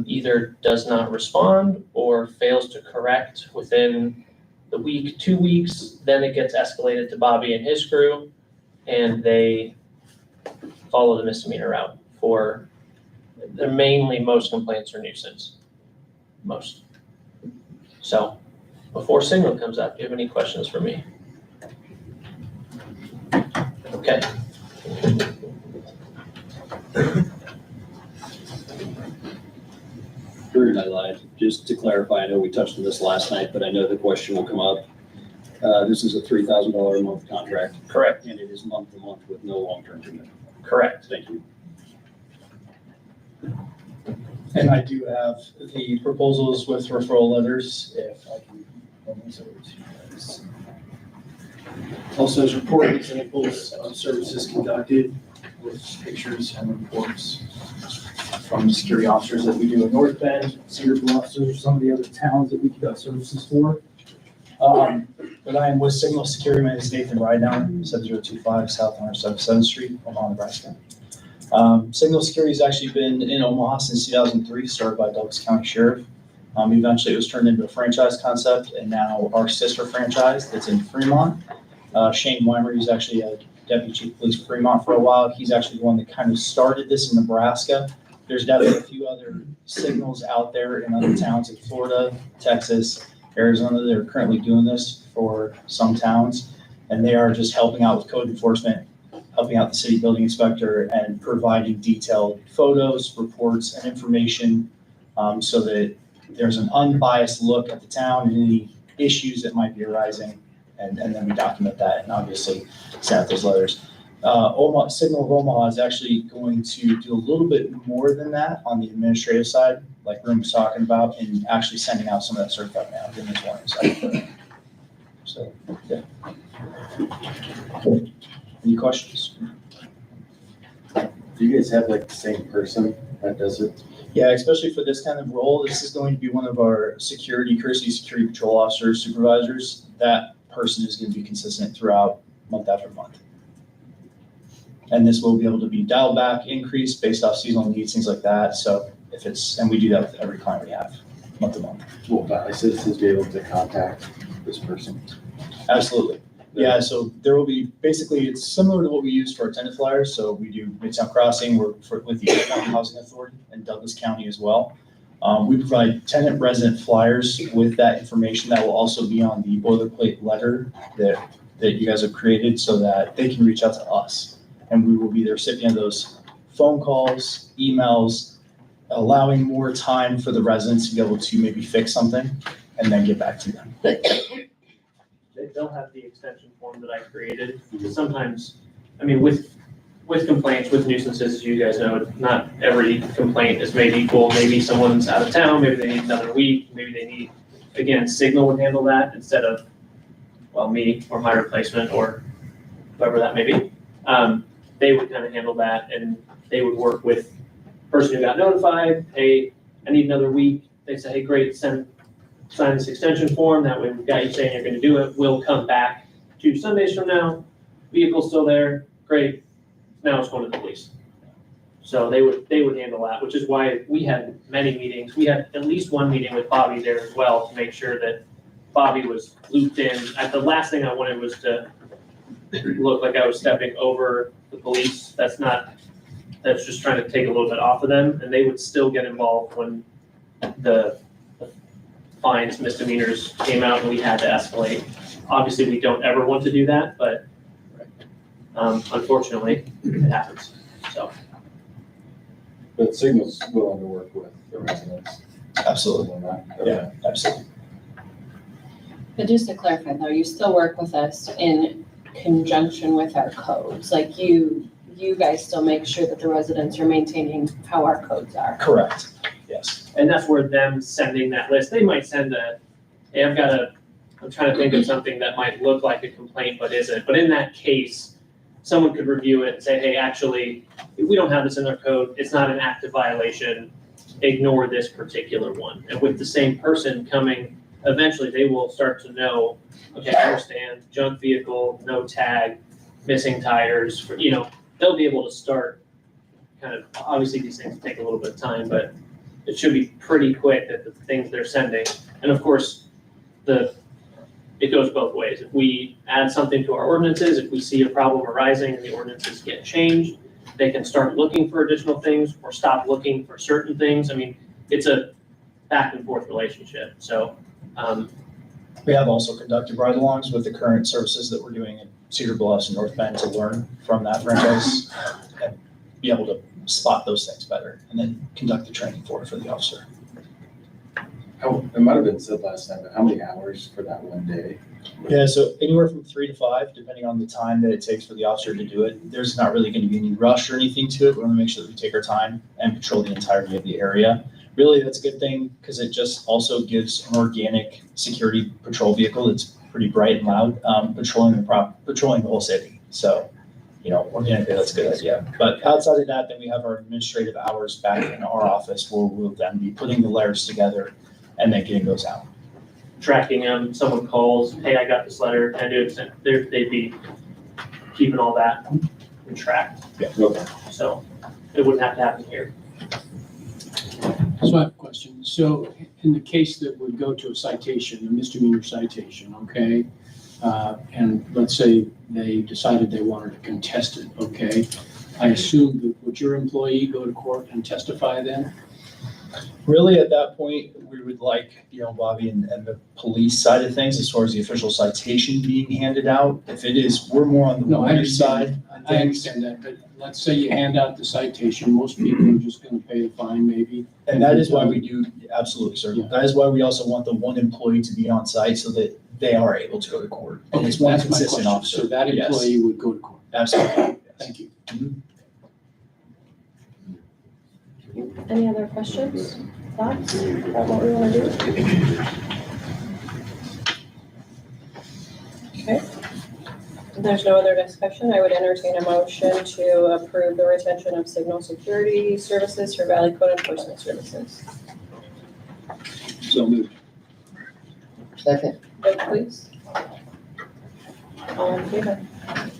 either does not respond or fails to correct within the week, 2 weeks, then it gets escalated to Bobby and his crew, and they follow the misdemeanor route for, mainly most complaints are nuisance, most. So before Signal comes up, do you have any questions for me? Okay. Bruce, I lied. Just to clarify, I know we touched on this last night, but I know the question will come up. This is a $3,000 a month contract. Correct. And it is month to month with no long-term commitment. Correct. Thank you. And I do have the proposals with referral letters, if I can run those over to you guys. Also, as reported examples of services conducted with pictures and reports from the security officers that we do in North Bend, Cedar Bluff, or some of the other towns that we conduct services for. But I am with Signal Security. My name is Nathan Ridedown, 7025 South 177th Street, Omaha, Nebraska. Signal Security has actually been in Omaha since 2003, started by Douglas County Sheriff. Eventually it was turned into a franchise concept, and now our sister franchise that's in Fremont. Shane Weimer, he's actually a Deputy Chief of Police for Fremont for a while. He's actually the one that kind of started this in Nebraska. There's definitely a few other signals out there in other towns in Florida, Texas, Arizona that are currently doing this for some towns, and they are just helping out with code enforcement, helping out the city building inspector, and providing detailed photos, reports, and information so that there's an unbiased look at the town and any issues that might be arising, and then we document that and obviously send out those letters. Signal of Omaha is actually going to do a little bit more than that on the administrative side, like Room was talking about, and actually sending out some of that certified mail, giving us warnings. So, yeah. Any questions? Do you guys have like the same person that does it? Yeah, especially for this kind of role, this is going to be one of our courtesy security patrol officers, supervisors. That person is going to be consistent throughout month after month. And this will be able to be dialed back, increased based off seasonal needs, things like that. So and we do that with every client we have, month to month. Will Valley citizens be able to contact this person? Absolutely. Yeah, so there will be, basically, it's similar to what we use for our tenant flyers. So we do Midtown Crossing, with the County Housing Authority and Douglas County as well. We provide tenant resident flyers with that information that will also be on the boilerplate letter that you guys have created so that they can reach out to us. And we will be the recipient of those phone calls, emails, allowing more time for the residents to be able to maybe fix something and then get back to them. They'll have the extension form that I created, because sometimes, I mean, with complaints, with nuisances, as you guys know, not every complaint is made equal. Maybe someone's out of town, maybe they need another week, maybe they need, again, Signal would handle that instead of, well, me or my replacement or whoever that may be. They would kind of handle that, and they would work with the person who got notified. Hey, I need another week. They say, hey, great, sign this extension form. That way we've got you saying you're going to do it. We'll come back 2 Sundays from now. Vehicle's still there. Great. Now it's going to the police. So they would handle that, which is why we had many meetings. We had at least one meeting with Bobby there as well to make sure that Bobby was looped in. The last thing I wanted was to look like I was stepping over the police. That's just trying to take a little bit off of them, and they would still get involved when the fines, misdemeanors came out and we had to escalate. Obviously, we don't ever want to do that, but unfortunately, it happens, so. But Signal's willing to work with the residents. Absolutely. Yeah, absolutely. But just to clarify though, you still work with us in conjunction with our codes. Like you guys still make sure that the residents are maintaining how our codes are. Correct. Yes. And that's where them sending that list, they might send hey, I'm trying to think of something that might look like a complaint, but isn't. But in that case, someone could review it and say, hey, actually, we don't have this in our code. It's not an active violation. Ignore this particular one. And with the same person coming, eventually they will start to know, okay, I understand, junk vehicle, no tag, missing tires, they'll be able to start kind of, obviously these things take a little bit of time, but it should be pretty quick that the things they're sending. And of course, it goes both ways. If we add something to our ordinances, if we see a problem arising and the ordinances get changed, they can start looking for additional things or stop looking for certain things. I mean, it's a back and forth relationship. So we have also conducted ride-alongs with the current services that we're doing in Cedar Bluffs and North Bend to learn from that franchise and be able to spot those things better and then conduct the training for the officer. It might have been said last time, but how many hours for that one day? Yeah, so anywhere from 3 to 5, depending on the time that it takes for the officer to do it. There's not really going to be any rush or anything to it. We want to make sure that we take our time and patrol the entirety of the area. Really, that's a good thing because it just also gives an organic security patrol vehicle that's pretty bright and loud, patrolling the whole city. So, organically, that's a good idea. But outside of that, then we have our administrative hours back in our office where we'll then be putting the letters together and then getting those out. Tracking them, someone calls, hey, I got this letter, and they'd be keeping all that in track. Yeah. So it wouldn't have to happen here. So I have a question. So in the case that would go to a citation, a misdemeanor citation, okay? And let's say they decided they wanted to contest it, okay? I assume that would your employee go to court and testify then? Really, at that point, we would like, Bobby and the police side of things as far as the official citation being handed out. If it is, we're more on the lawyer side. I understand that, but let's say you hand out the citation, most people are just gonna pay the fine maybe. And that is why we do, absolutely, sir. Yeah. That is why we also want the one employee to be on site so that they are able to go to court. And Okay, it's one that's my consistent question. officer. So that Yes. employee would go to court. Absolutely. Thank you. Any other questions, thoughts about what we want to do? Okay. There's no other discussion. I would entertain a motion to approve the retention of signal security services for Valley Code Enforcement Services. So moved. Second. Vote please. All in favor?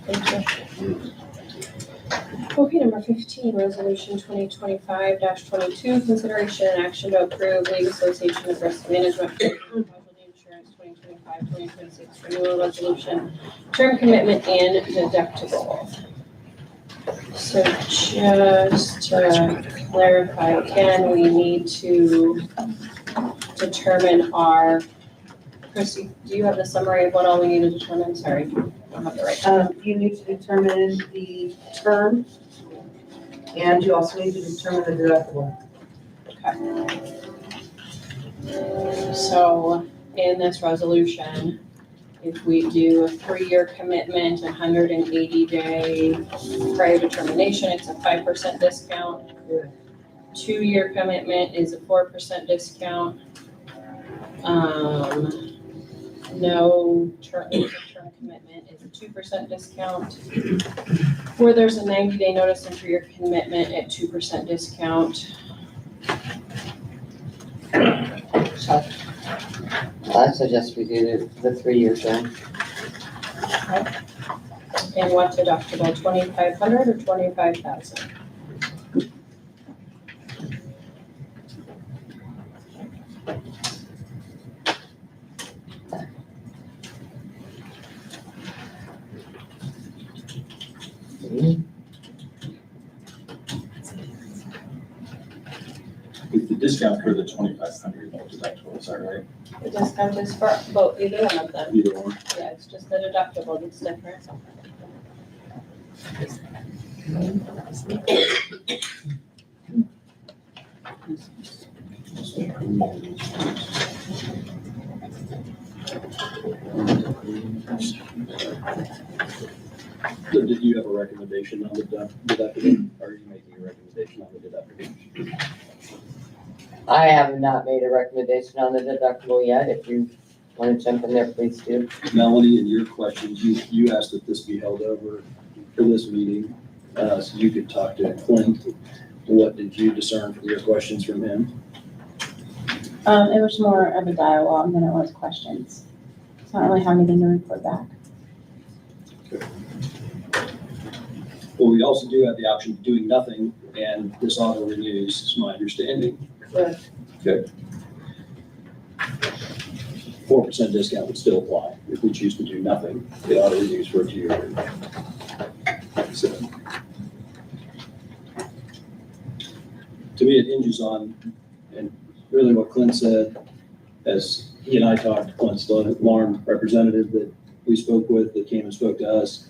Thank you. Okay, number 15, resolution 2025-22, consideration and action to approve League Association of Risk Management Casualty Insurance 2025-2026 renewal resolution, term commitment and deductible. So just to clarify again, we need to determine our, Chrissy, do you have the summary of what all we need to determine? Sorry, I don't have the right. You need to determine the term, and you also need to determine the deductible. Okay. So in this resolution, if we do a 3-year commitment, 180-day prior determination, it's a 5% discount. 2-year commitment is a 4% discount. No term commitment is a 2% discount. Where there's a 90-day notice and 3-year commitment at 2% discount. So I suggest we do the 3-year term. And what deductible, 2,500 or 25,000? The discount for the 2,500 deductible, is that right? The discount is for both, either one of them. Either one. Yeah, it's just the deductible that's different. So did you have a recommendation on the deductible? Or are you making a recommendation on the deductible? I have not made a recommendation on the deductible yet. If you want to jump in there, please do. Melanie, in your questions, you asked that this be held over for this meeting, so you could talk to Clint. What did you discern from your questions from him? It was more of a dialogue than it was questions. So I don't really have anything to report back. Well, we also do have the option of doing nothing, and this auto renews, is my understanding. Correct. Okay. 4% discount would still apply if we choose to do nothing. The auto renews for a 2-year period. So, to me, it hinges on, and really what Clint said, as he and I talked, Clint's the alarm representative that we spoke with, that came and spoke to us.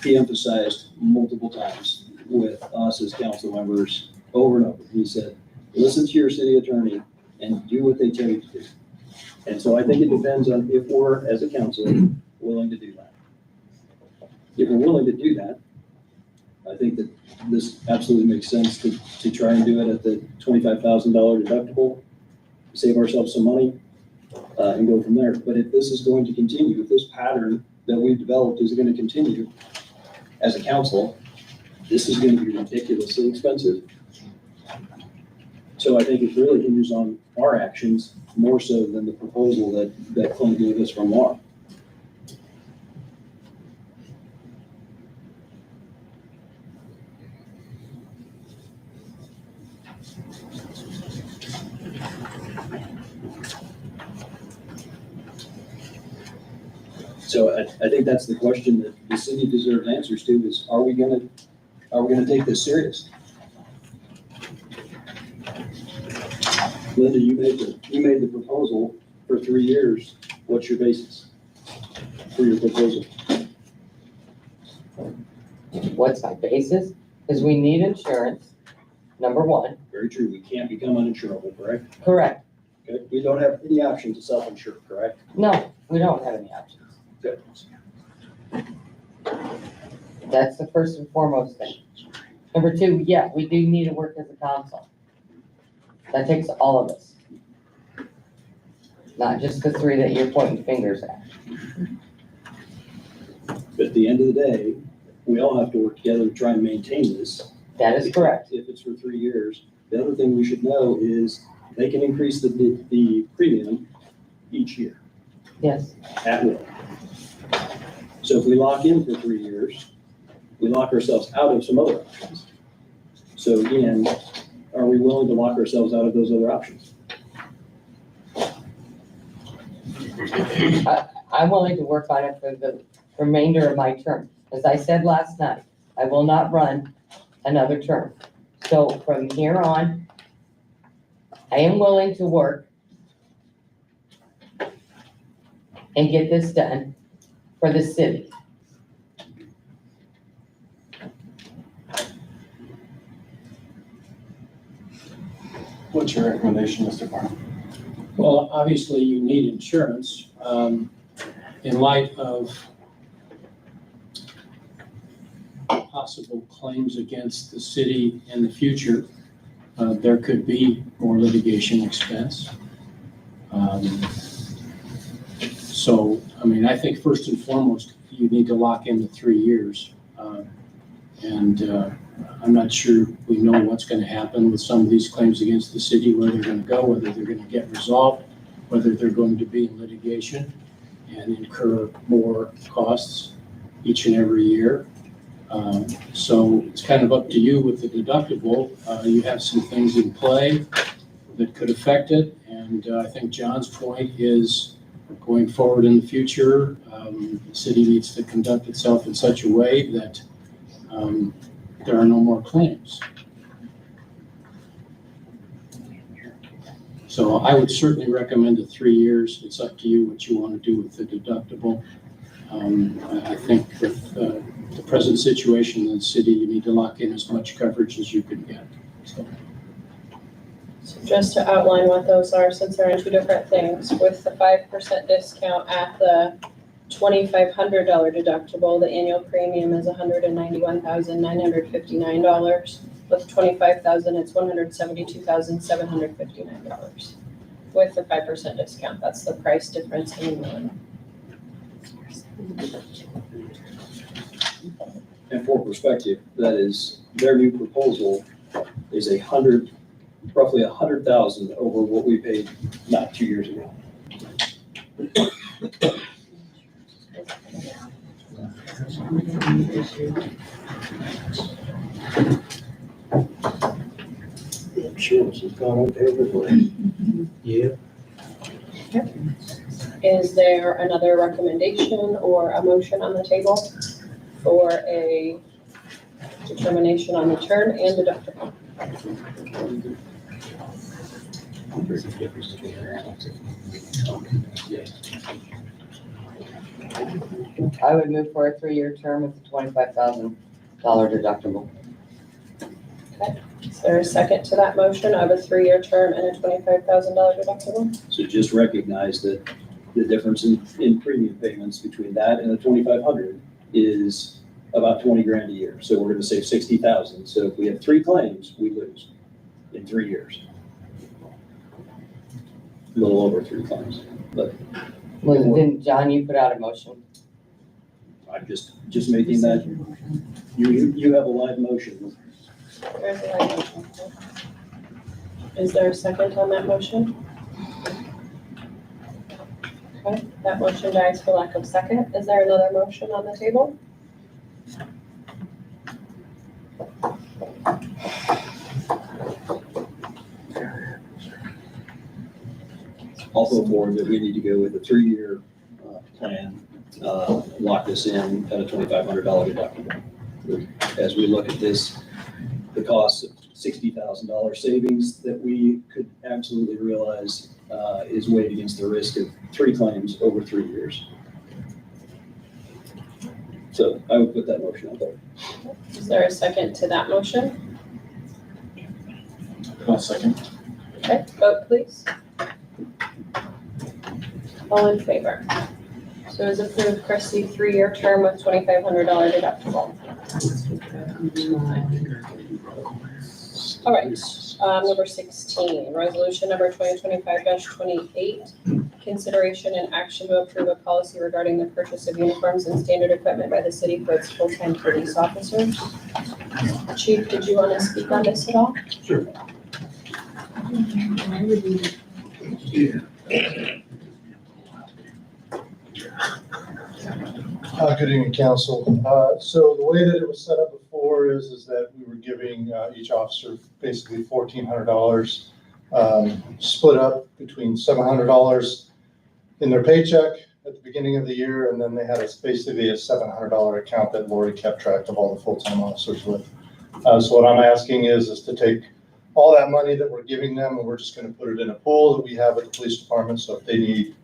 He emphasized multiple times with us as council members over and over. He said, listen to your city attorney and do what they tell you to do. And so I think it depends on if we're, as a council, willing to do that. If we're willing to do that, I think that this absolutely makes sense to try and do it at the $25,000 deductible, save ourselves some money, and go from there. But if this is going to continue, if this pattern that we've developed is going to continue as a council, this is going to be ridiculously expensive. So I think it really hinges on our actions more so than the proposal that Clint gave us from Laura. So I think that's the question that the city deserves answers to is, are we gonna take this serious? Linda, you made the proposal for 3 years. What's your basis for your proposal? What's my basis? Because we need insurance, number one. Very true. We can't become uninsurable, correct? Correct. Okay. We don't have any option to self-insure, correct? No, we don't have any options. Good. That's the first and foremost thing. Number two, yeah, we do need to work as a council. That takes all of us. Not just the three that you're pointing fingers at. But at the end of the day, we all have to work together to try and maintain this. That is correct. If it's for 3 years. The other thing we should know is they can increase the premium each year Yes. at will. So if we lock in for 3 years, we lock ourselves out of some other options. So again, are we willing to lock ourselves out of those other options? I'm willing to work on it for the remainder of my term. As I said last night, I will not run another term. So from here on, I am willing to work and get this done for the city. What's your recommendation, Mr. Park? Well, obviously you need insurance. In light of possible claims against the city in the future, there could be more litigation expense. So, I mean, I think first and foremost, you need to lock in the 3 years. I'm not sure we know what's going to happen with some of these claims against the city, where they're going to go, whether they're going to get resolved, whether they're going to be in litigation and incur more costs each and every year. So it's kind of up to you with the deductible. You have some things in play that could affect it. And I think John's point is going forward in the future, the city needs to conduct itself in such a way that there are no more claims. So I would certainly recommend the 3 years. It's up to you what you want to do with the deductible. I think with the present situation in the city, you need to lock in as much coverage as you can get. So Just to outline what those are, since they're in two different things, with the 5% discount at the $2,500 deductible, the annual premium is $191,959. With $25,000, it's $172,759. With the 5% discount, that's the price difference annually. And for perspective, that is, their new proposal is roughly 100,000 over what we paid not 2 years ago. The insurance has gone up everywhere. Yeah. Is there another recommendation or a motion on the table for a determination on the turn and deductible? I would move for a 3-year term with a $25,000 deductible. Okay, is there a second to that motion of a 3-year term and a $25,000 deductible? So just recognize that the difference in premium payments between that and the 2,500 is about 20 grand a year. So we're gonna save 60,000. So if we have 3 claims, we lose in 3 years. A little over 3 claims, but Well, then, John, you put out a motion. I'm just making that, you have a live motion. There's a light motion. Is there a second on that motion? Okay, that motion dies for lack of second. Is there another motion on the table? Also forward that we need to go with a 3-year plan, lock this in at a $2,500 deductible. As we look at this, the cost of $60,000 savings that we could absolutely realize is weighed against the risk of 3 claims over 3 years. So I would put that motion out there. Is there a second to that motion? I'll second. Okay, vote please. All in favor? So is approved, Christie, 3-year term with $2,500 deductible. All right, number 16, resolution number 2025-28, consideration and action to approve a policy regarding the purchase of uniforms and standard equipment by the city for its full-time police officers. Chief, did you want to speak on this at all? Sure. Good evening, council. So the way that it was set up before is that we were giving each officer basically $1,400, split up between $700 in their paycheck at the beginning of the year, and then they had basically a $700 account that Lori kept track of all the full-time officers with. So what I'm asking is to take all that money that we're giving them, and we're just going to put it in a pool that we have at the police department. So if they need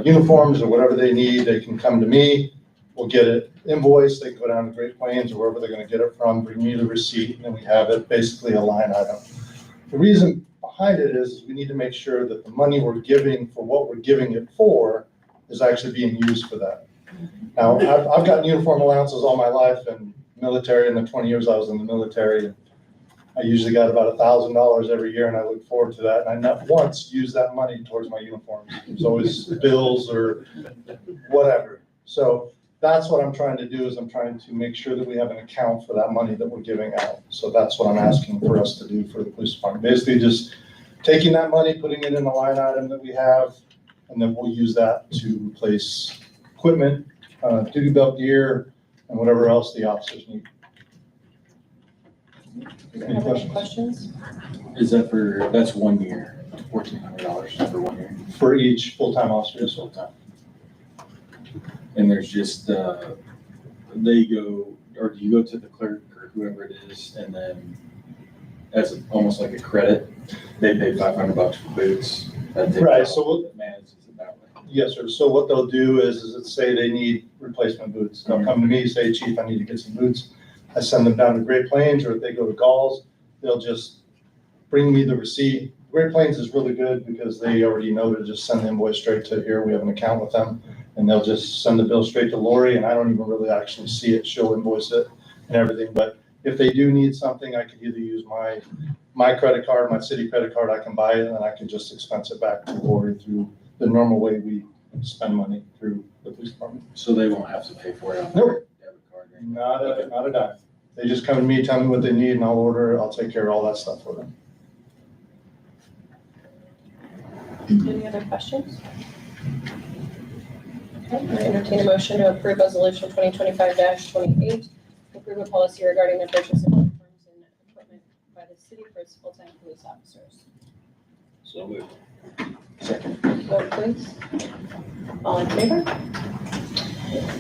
uniforms or whatever they need, they can come to me. We'll get it invoiced. They can go down to Great Plains or wherever they're going to get it from, bring me the receipt, and we have it basically a line item. The reason behind it is we need to make sure that the money we're giving for what we're giving it for is actually being used for that. Now, I've gotten uniform allowances all my life and military in the 20 years I was in the military. And I usually got about $1,000 every year, and I look forward to that. And I not once used that money towards my uniforms. It was always bills or whatever. So that's what I'm trying to do, is I'm trying to make sure that we have an account for that money that we're giving out. So that's what I'm asking for us to do for the police department. Basically just taking that money, putting it in a line item that we have, and then we'll use that to replace equipment, duty belt gear, and whatever else the officers need. Any questions? Is that that's 1 year, $1,400 for 1 year? For each full-time officer. Just full-time. And there's just, they go, or do you go to the clerk or whoever it is, and then as almost like a credit, they pay $500 for boots? Right, so manages it that way. yes, sir. So what they'll do is let's say they need replacement boots. They'll come to me, say, Chief, I need to get some boots. I send them down to Great Plains, or if they go to Galls, they'll just bring me the receipt. Great Plains is really good because they already know to just send the invoice straight to here. We have an account with them, and they'll just send the bill straight to Lori, and I don't even really actually see it. She'll invoice it and everything. But if they do need something, I could either use my credit card, my city credit card, I can buy it, and I can just expense it back to Lori through the normal way we spend money through the police department. So they won't have to pay for it on Nope. their debit card? Right? Not a dime. They just come to me, tell me what they need, and I'll order it. I'll take care of all that stuff for them. Any other questions? Okay, I entertain a motion to approve resolution 2025-28, approve a policy regarding the purchase of uniforms and equipment by the city for its full-time police officers. So moved. Second. Vote please. All in favor?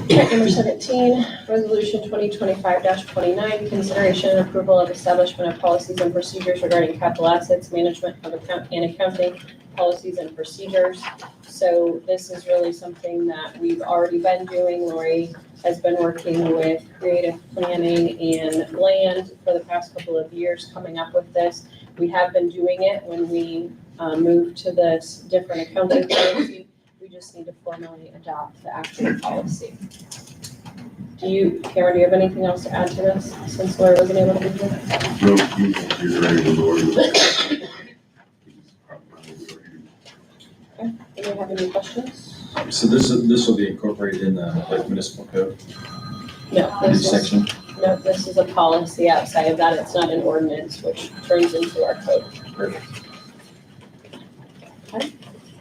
Okay, number 17, resolution 2025-29, consideration and approval of establishment of policies and procedures regarding capital assets, management of account and accounting policies and procedures. So this is really something that we've already been doing. Lori has been working with creative planning and land for the past couple of years coming up with this. We have been doing it when we moved to this different accounting policy. We just need to formally adopt the actual policy. Karen, do you have anything else to add to this since Lori wasn't able to be here? No, you're ready to Lori. Okay, do you have any questions? So this will be incorporated in the municipal code? No, This section? No, this is a policy. Outside of that, it's not an ordinance, which turns into our code. Perfect. Okay.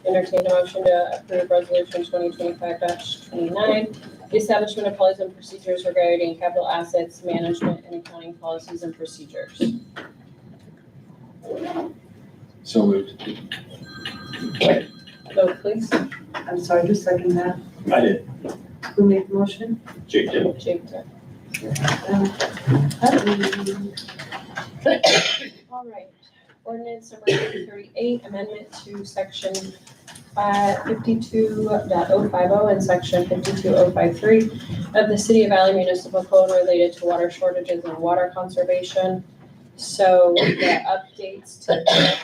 Entertain a motion to approve resolution 2025-29, the establishment of policies and procedures regarding capital assets, management, and accounting policies and procedures. So moved. Vote please. I'm sorry, who seconded that? I did. Who made the motion? Jake did. Jake did. All right. Ordinance number 38, amendment to section 52.050 and section 52.053 of the City of Valley Municipal Code related to water shortages and water conservation. So the updates to this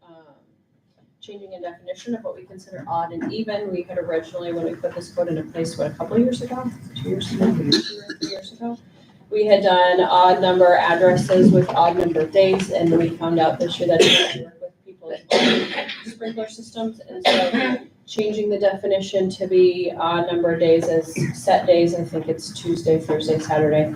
are changing a definition of what we consider odd and even. We had originally, when we put this code into place, a couple of years ago? 2 years ago? 2 or 3 years ago? We had done odd number addresses with odd number days, and we found out this year that it doesn't work with people's sprinkler systems. And so changing the definition to be odd number of days as set days. I think it's Tuesday, Thursday, Saturday,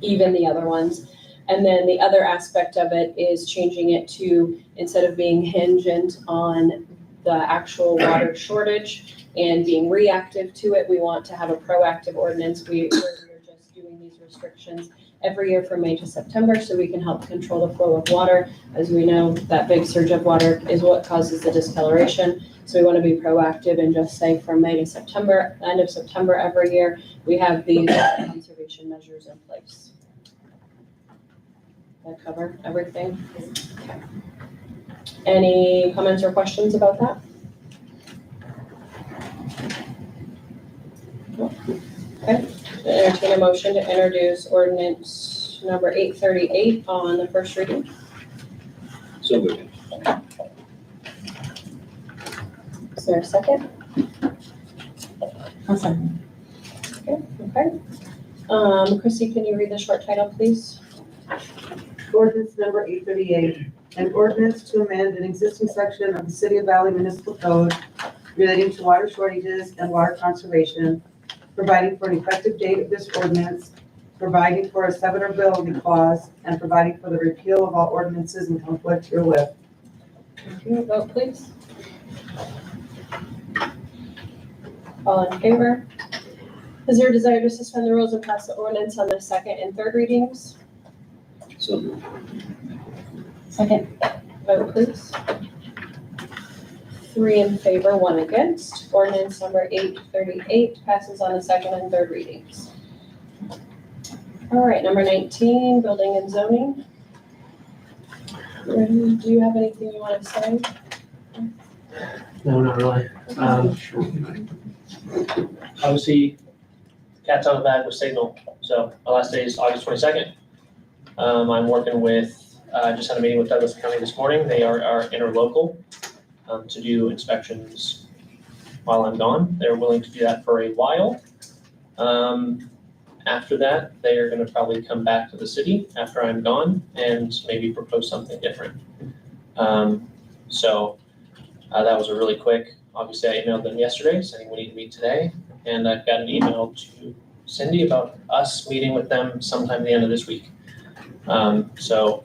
even the other ones. And then the other aspect of it is changing it to, instead of being hinged on the actual water shortage and being reactive to it, we want to have a proactive ordinance. We're just doing these restrictions every year from May to September so we can help control the flow of water. As we know, that big surge of water is what causes the discoloration. So we want to be proactive and just say from May to September, end of September every year, we have these conservation measures in place. That cover everything? Okay. Any comments or questions about that? Okay, entertain a motion to introduce ordinance number 838 on the first reading. So moved. Is there a second? I'll second. Okay. Chrissy, can you read the short title, please? Ordinance number 838, an ordinance to amend an existing section of the City of Valley Municipal Code relating to water shortages and water conservation, providing for an effective date of this ordinance, providing for a severability clause, and providing for the repeal of all ordinances in conflict herewith. Thank you. Vote, please. All in favor? Is there a desire to suspend the rules and pass the ordinance on the second and third readings? So moved. Second. Vote, please. 3 in favor, 1 against. Ordinance number 838 passes on the second and third readings. All right, number 19, building and zoning. Do you have anything you want to say? No, not really. Obviously, cat's out of the bag with Signal. So my last day is August 22nd. I'm working with, just had a meeting with Douglas County this morning. They are our interlocal to do inspections while I'm gone. They're willing to do that for a while. After that, they are going to probably come back to the city after I'm gone and maybe propose something different. So that was a really quick, obviously I emailed them yesterday saying we need to meet today. And I've got an email to Cindy about us meeting with them sometime at the end of this week. So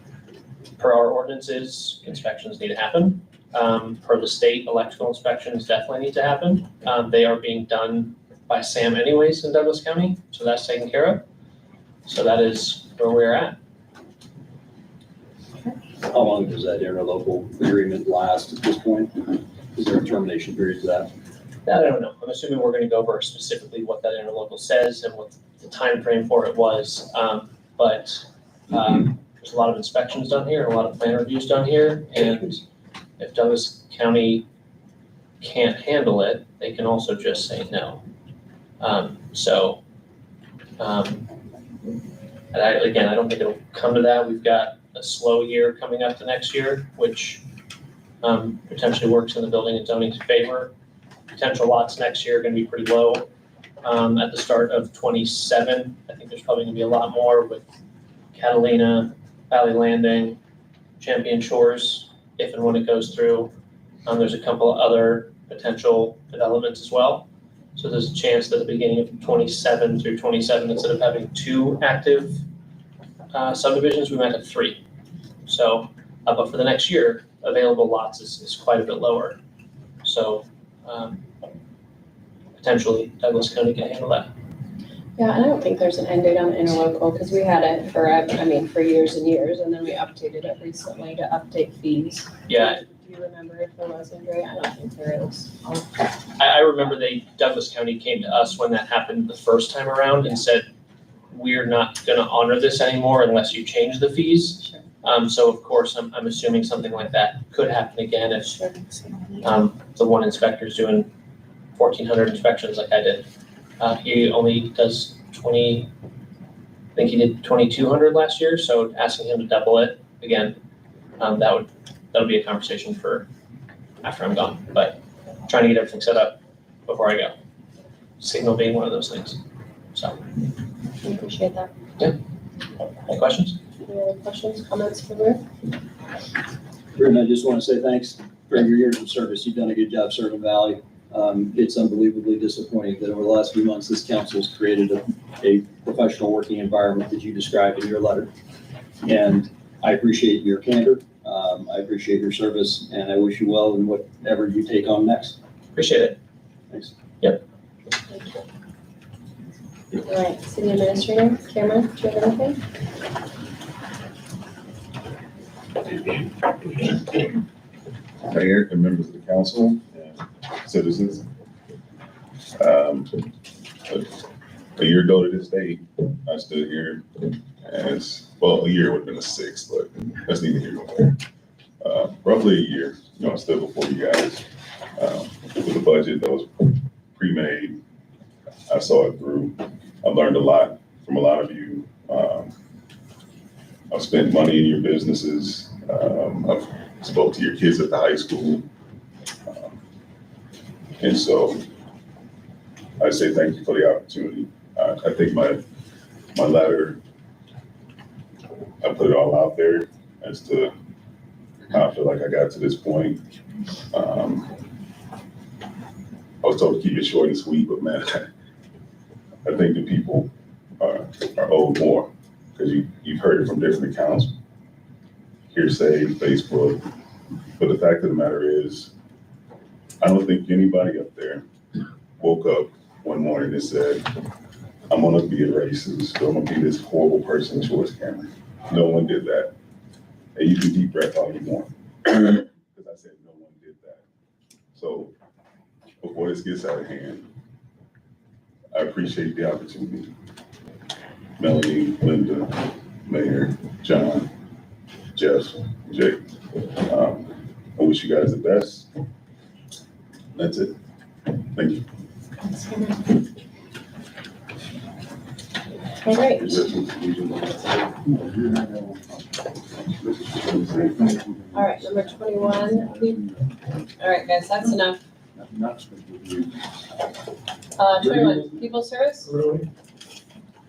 per our ordinances, inspections need to happen. Per the state, electrical inspections definitely need to happen. They are being done by Sam anyways in Douglas County, so that's taken care of. So that is where we're at. How long does that interlocal agreement last at this point? Is there a termination period to that? That I don't know. I'm assuming we're gonna go over specifically what that interlocal says and what the time frame for it was. But there's a lot of inspections done here, a lot of plan reviews done here, and if Douglas County can't handle it, they can also just say no. Again, I don't think it'll come to that. We've got a slow year coming up to next year, which potentially works in the building and zoning's favor. Potential lots next year are gonna be pretty low. At the start of 27, I think there's probably gonna be a lot more with Catalina, Valley Landing, Champion Shores, if and when it goes through. There's a couple of other potential developments as well. So there's a chance that at the beginning of 27 through 27, instead of having 2 active subdivisions, we might have 3. So, but for the next year, available lots is quite a bit lower. So potentially Douglas County can handle that. Yeah, and I don't think there's an end date on the interlocal because we had it for years and years, and then we updated it recently to update fees. Yeah. Do you remember if there was, Andrea? I don't think there is. I remember Douglas County came to us when that happened the first time around and said, we're not gonna honor this anymore unless you change the fees. Sure. So of course, I'm assuming something like that could happen again if Sure. the one inspector's doing 1,400 inspections like I did. He only does 20, I think he did 2,200 last year, so asking him to double it, again, that'll be a conversation for after I'm gone, but trying to get everything set up before I go. Signal being one of those things, so. I appreciate that. Yeah. Any questions? Any other questions, comments for Ruth? Britton, I just want to say thanks for your years of service. You've done a good job serving Valley. It's unbelievably disappointing that over the last few months, this council's created a professional working environment that you described in your letter. And I appreciate your candor. I appreciate your service, and I wish you well in whatever you take on next. Appreciate it. Thanks. All right, City Administrator, Cameron, do you have anything? Mayor and members of the council and citizens. A year ago to this day, I stood here as, well, a year would have been a 6, but that's neither here nor there. Roughly a year, I stood before you guys with a budget that was pre-made. I saw it through. I learned a lot from a lot of you. I've spent money in your businesses. I've spoke to your kids at the high school. And so I say thank you for the opportunity. I think my letter, I put it all out there as to how I feel like I got to this point. I was told to keep it short and sweet, but man, I think the people are owed more, because you've heard it from different accounts, hearsay, Facebook. But the fact of the matter is, I don't think anybody up there woke up one morning and said, I'm gonna be a racist, or I'm gonna be this horrible person towards Cameron. No one did that. And you can deep breath all you want, because I said no one did that. So before this gets out of hand, I appreciate the opportunity. Melanie, Linda, Mayor, John, Jeff, Jake. I wish you guys the best. That's it. Thank you. All right. All right, number 21. All right, guys, that's enough. 21, people service?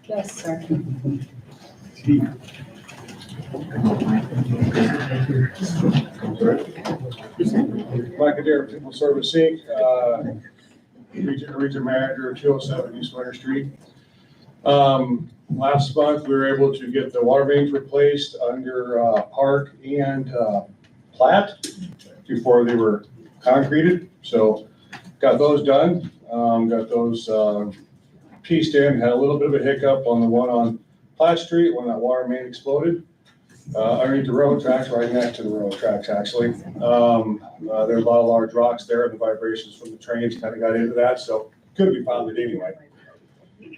Yes, sir. Mike Adair, People Service Inc., Region Manager of 207 East Winter Street. Last month, we were able to get the water mains replaced under Park and Platt before they were concreted. So got those done, got those pieced in, had a little bit of a hiccup on the one on Platt Street when that water main exploded. Underneath the railroad tracks, right next to the railroad tracks, actually. There's a lot of large rocks there, and the vibrations from the trains kind of got into that, so could be found it anyway.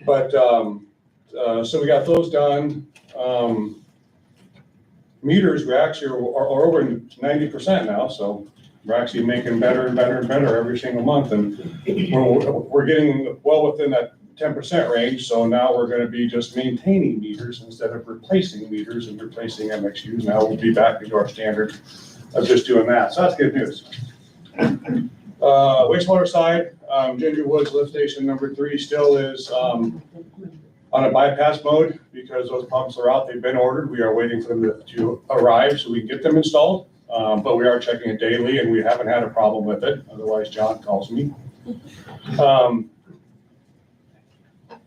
But, so we got those done. Meters, we actually are over 90% now, so we're actually making better and better and better every single month, and we're getting well within that 10% range, so now we're going to be just maintaining meters instead of replacing meters and replacing MXUs. Now we'll be back into our standard of just doing that, so that's good news. Wastewater side, Ginger Woods lift station number 3 still is on a bypass mode because those pumps are out. They've been ordered. We are waiting for them to arrive so we can get them installed, but we are checking it daily and we haven't had a problem with it. Otherwise, John calls me.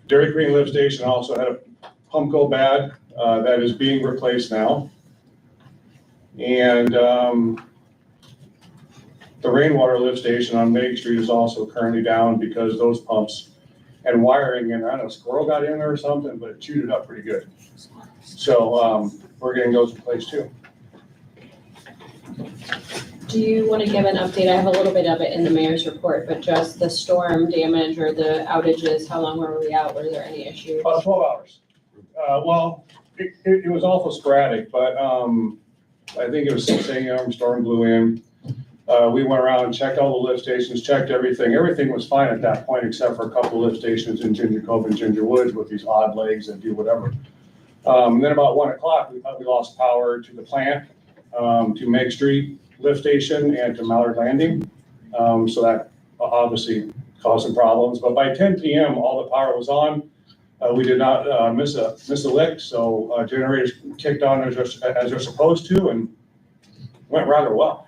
Dairy Queen lift station also had a pump go bad that is being replaced now. And the rainwater lift station on Main Street is also currently down because those pumps and wiring, and I don't know, squirrel got in there or something, but it chewed it up pretty good. So we're getting those replaced too. Do you want to give an update? I have a little bit of it in the mayor's report, but just the storm damage or the outages, how long were we out? Were there any issues? About 12 hours. Well, it was awful sporadic, but I think it was 6 a.m. storm blew in. We went around and checked all the lift stations, checked everything. Everything was fine at that point, except for a couple of lift stations in Ginger Cove and Ginger Woods with these odd legs that do whatever. Then about 1 o'clock, we lost power to the plant, to Meg Street lift station and to Mallard Landing. So that obviously caused some problems, but by 10 p.m. all the power was on. We did not miss a lick, so generators kicked on as they're supposed to and went rather well.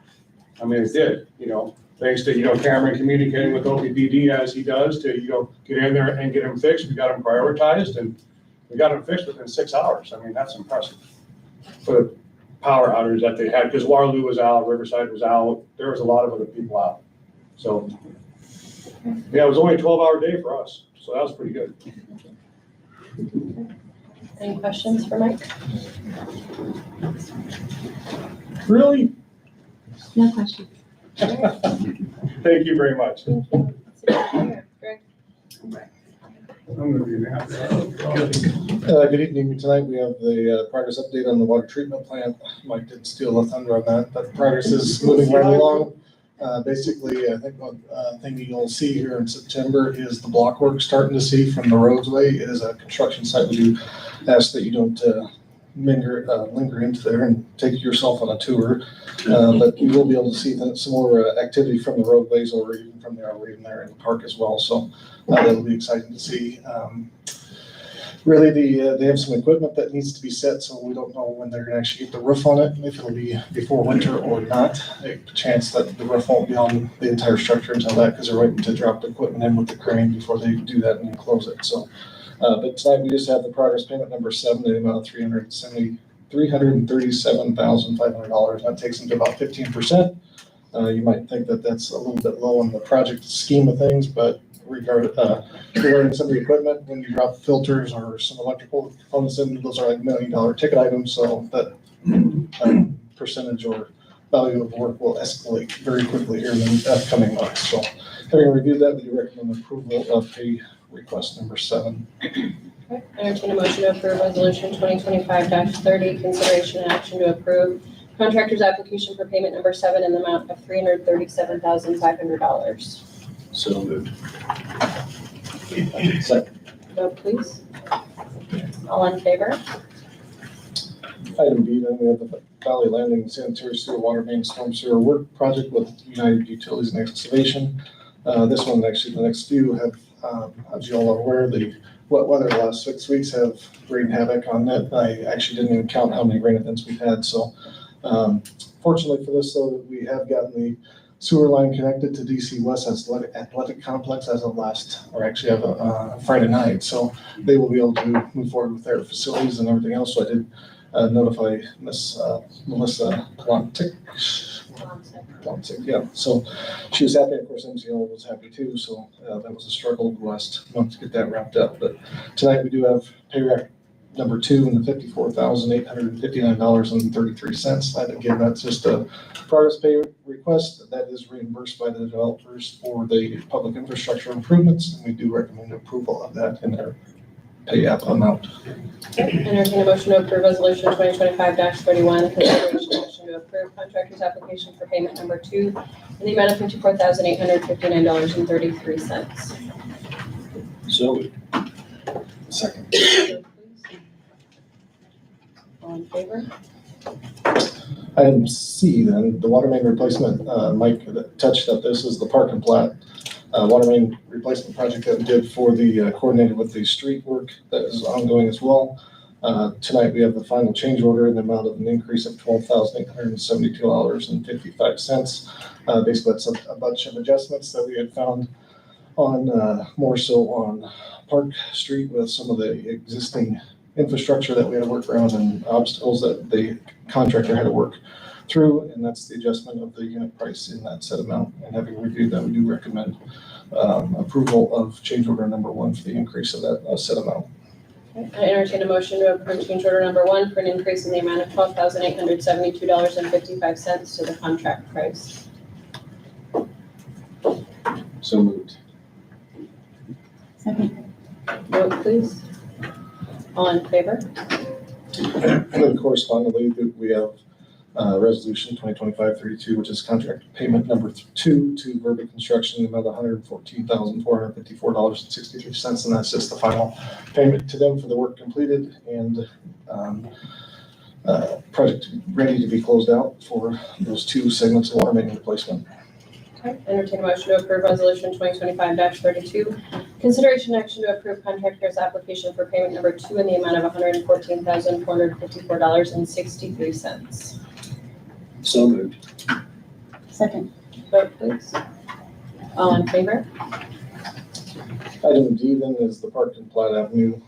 I mean, it did, thanks to, Cameron communicating with OPPD as he does to, get in there and get them fixed. We got them prioritized and we got them fixed within 6 hours. I mean, that's impressive for the power outage that they had, because Waterloo was out, Riverside was out, there was a lot of other people out. So, yeah, it was only a 12-hour day for us, so that was pretty good. Any questions for Mike? Really? No question. Thank you very much. Thank you. Greg? I'm gonna be now. Good evening. Tonight we have the progress update on the water treatment plant. Mike didn't steal the thunder on that, but progress is moving right along. Basically, I think one thing you'll see here in September is the block work starting to see from the roadway. It is a construction site. We do ask that you don't linger into there and take yourself on a tour. But you will be able to see some more activity from the roadways or even from there, or even there in the park as well. So that'll be exciting to see. Really, they have some equipment that needs to be set, so we don't know when they're gonna actually get the roof on it, if it'll be before winter or not. A chance that the roof won't be on the entire structure until that, because they're waiting to drop the equipment in with the crane before they do that and close it. So, but tonight we just have the progress payment number 7, in the amount of $337,500. That takes them to about 15%. You might think that that's a little bit low in the project scheme of things, but regarding some of the equipment, when you drop filters or some electrical components in, those are like $1 million ticket items, so that percentage or value of work will escalate very quickly here in the upcoming months. So having reviewed that, we do recommend approval of pay request number 7. Okay. Entertain a motion to approve resolution 2025-30, consideration and action to approve contractor's application for payment number 7 in the amount of $337,500. So moved. Second. Vote please. All in favor? Item B, then we have the Valley Landing Sanitary Sewer Water Main Storm Sewer Work Project with United Utilities and Excavation. This one, actually, the next few have, as you all are aware, the wet weather the last 6 weeks have wreaked havoc on it. I actually didn't even count how many rain events we've had. So fortunately for this, though, we have gotten the sewer line connected to DC West Athletic Complex as of Friday night. So they will be able to move forward with their facilities and everything else. So I did notify Miss Melissa Plantic. Yeah, so she was happy. Of course, MCL was happy too. So that was a struggle the last month to get that wrapped up. But tonight we do have pay rec number 2 in the $54,859.33. That again, that's just a progress pay request that is reimbursed by the developers for the public infrastructure improvements, and we do recommend approval of that in their pay app amount. Entertain a motion to approve resolution 2025-31, consideration action to approve contractor's application for payment number 2 in the amount of $54,859.33. So moved. Second. All in favor? Item C, then, the water main replacement, Mike touched up, this is the Park and Plat water main replacement project that we did for the, coordinated with the street work that is ongoing as well. Tonight we have the final change order in the amount of an increase of $12,872.55. Basically, that's a bunch of adjustments that we had found on, more so on Park Street with some of the existing infrastructure that we had to work around and obstacles that the contractor had to work through, and that's the adjustment of the unit price in that set amount. And having reviewed that, we do recommend approval of change order number 1 for the increase of that set amount. Okay. I entertain a motion to approve change order number 1 for an increase in the amount of $12,872.55 to the contract price. So moved. Second. Vote please. All in favor? And then correspondingly, we have resolution 2025-32, which is contract payment number 2 to Verba Construction, the amount of $114,454.63, and that's just the final payment to them for the work completed and project ready to be closed out for those 2 segments of water main replacement. Okay. Entertain a motion to approve resolution 2025-32. Consideration action to approve contractor's application for payment number 2 in the amount of $114,454.63. So moved. Second. Vote please. All in favor? Item D then is the Park and Platte Avenue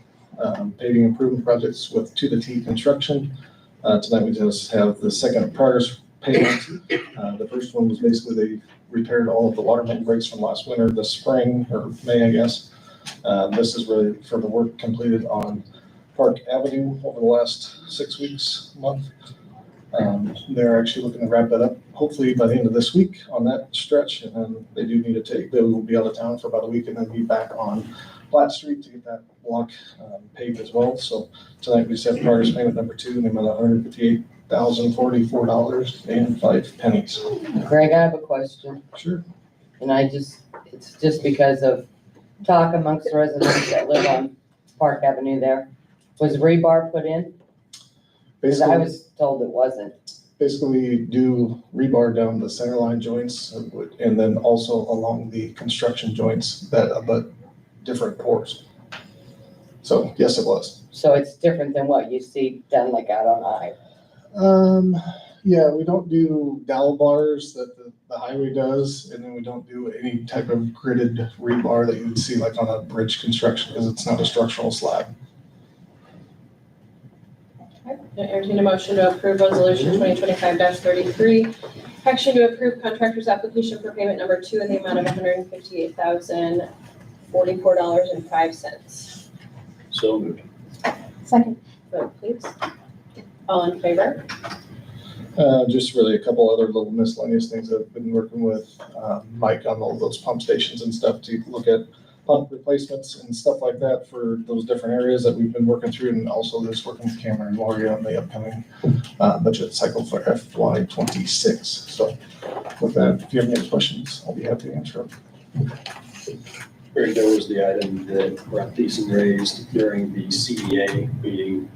paving improvement projects with To the T construction. Tonight we just have the second progress payment. The first one was basically they repaired all of the water main breaks from last winter, this spring, or May, I guess. This is really for the work completed on Park Avenue over the last 6 weeks, month. They're actually looking to wrap that up, hopefully by the end of this week on that stretch. And then they will be out of town for about a week and then be back on Platte Street to get that block paved as well. So tonight we just have progress payment number 2 in the amount of $158,044.05. Greg, I have a question. Sure. And it's just because of talk amongst the residents that live on Park Avenue there. Was rebar put in? Because I was told it wasn't. Basically, we do rebar down the center line joints and then also along the construction joints that abut different pours. So yes, it was. So it's different than what you see done like out on I. Yeah, we don't do dowel bars that the highway does, and then we don't do any type of gridded rebar that you would see like on a bridge construction because it's not a structural slab. Entertain a motion to approve resolution 2025-33. Action to approve contractor's application for payment number 2 in the amount of $158,044.05. So moved. Second. Vote please. All in favor? Just really a couple other little miscellaneous things that I've been working with Mike on all those pump stations and stuff to look at pump replacements and stuff like that for those different areas that we've been working through, and also just working with Cameron and Lori on the upcoming budget cycle for FY26. So with that, if you have any questions, I'll be happy to answer them. Greg, there was the item that Brent Thiessen raised during the CEA meeting.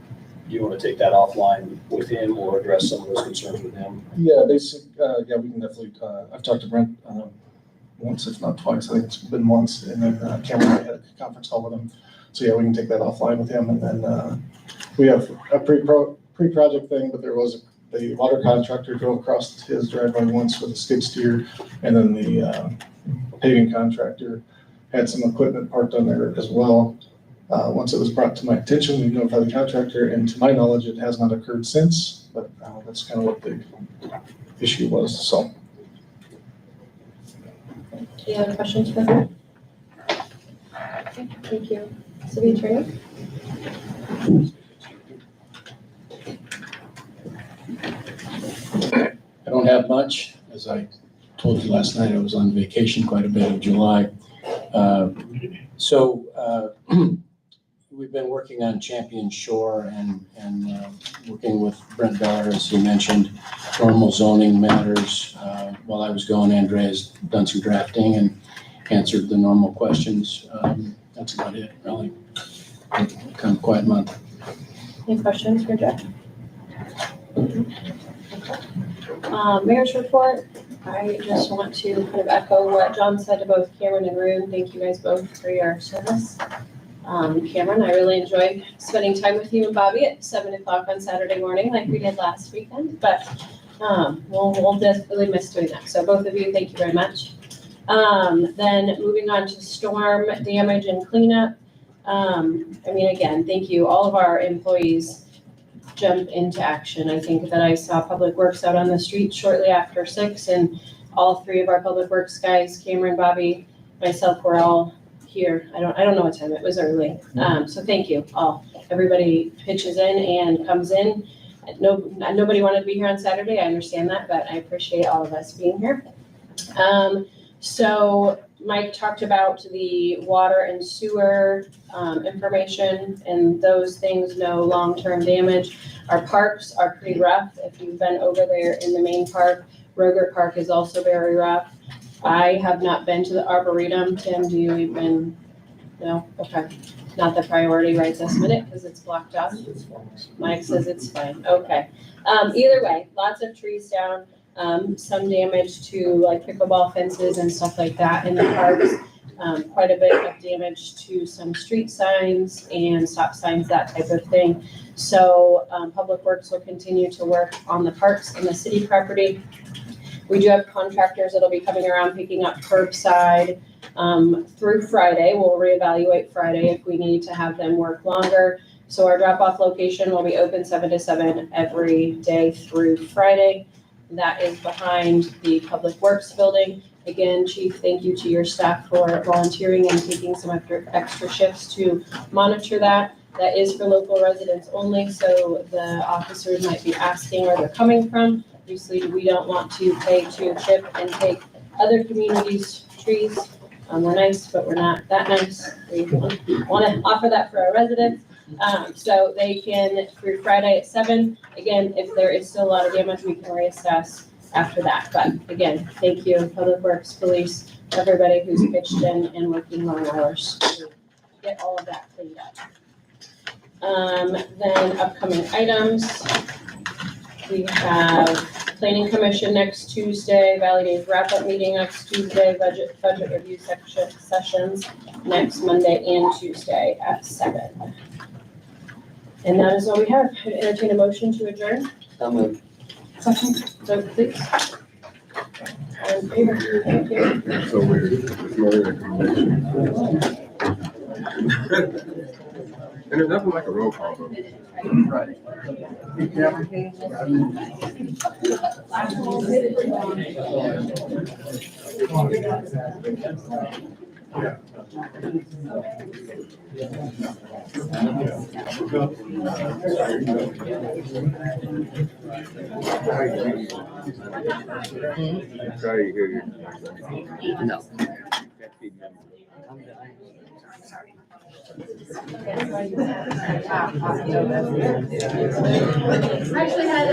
Do you want to take that offline with him or address some of those concerns with him? Yeah, we can definitely, I've talked to Brent once, if not twice. I think it's been once, and then Cameron and I had a conference call with him. So yeah, we can take that offline with him, and then we have a pre-project thing, but there was the water contractor drove across his driveway once with a skid steer, and then the paving contractor had some equipment parked on there as well. Once it was brought to my attention, we notified the contractor, and to my knowledge, it has not occurred since, but that's kind of what the issue was, so. Any other questions for her? Okay, thank you. City Attorney? I don't have much. As I told you last night, I was on vacation quite a bit in July. We've been working on Champion Shore and working with Brent Dollar, as he mentioned, normal zoning matters. While I was gone, Andrea's done some drafting and answered the normal questions. That's about it, really. Kind of quiet month. Any questions for Jeff? Mayor's report. I just want to kind of echo what John said to both Cameron and Rune. Thank you guys both for your service. Cameron, I really enjoyed spending time with you and Bobby at 7 o'clock on Saturday morning like we did last weekend, but we'll definitely miss doing that. So both of you, thank you very much. Then moving on to storm damage and cleanup. Again, thank you. All of our employees jump into action. I think that I saw Public Works out on the street shortly after 6, and all 3 of our Public Works guys, Cameron, Bobby, myself, were all here. I don't know what time. It was early. So thank you all. Everybody pitches in and comes in. Nobody wanted to be here on Saturday. I understand that, but I appreciate all of us being here. So Mike talked about the water and sewer information, and those things, no long-term damage. Our parks are pretty rough. If you've been over there in the main park, Rogert Park is also very rough. I have not been to the Arboretum. Tim, do you even? No? Okay. Not the priority right this minute because it's blocked off. Mike says it's fine. Okay. Either way, lots of trees down, some damage to like pickleball fences and stuff like that in the parks. Quite a bit of damage to some street signs and stop signs, that type of thing. So Public Works will continue to work on the parks and the city property. We do have contractors that'll be coming around picking up curbside through Friday. We'll reevaluate Friday if we need to have them work longer. So our drop-off location will be open 7 to 7 every day through Friday. That is behind the Public Works building. Again, Chief, thank you to your staff for volunteering and taking some extra shifts to monitor that. That is for local residents only, so the officers might be asking where they're coming from. Obviously, we don't want to pay to chip and take other communities' trees. We're nice, but we're not that nice. We want to offer that for our residents. So they can, through Friday at 7, again, if there is still a lot of damage, we can reassess after that. But again, thank you, Public Works, Police, everybody who's pitched in and working long hours to get all of that cleaned up. Then upcoming items, we have Planning Commission next Tuesday, Valley Days wrap-up meeting next Tuesday, budget review sessions next Monday and Tuesday at 7. And that is all we have. I'd entertain a motion to adjourn. So moved. Second, so please. All in favor? Thank you. So and there's nothing like a roll call vote. Right. Yeah. No. I actually had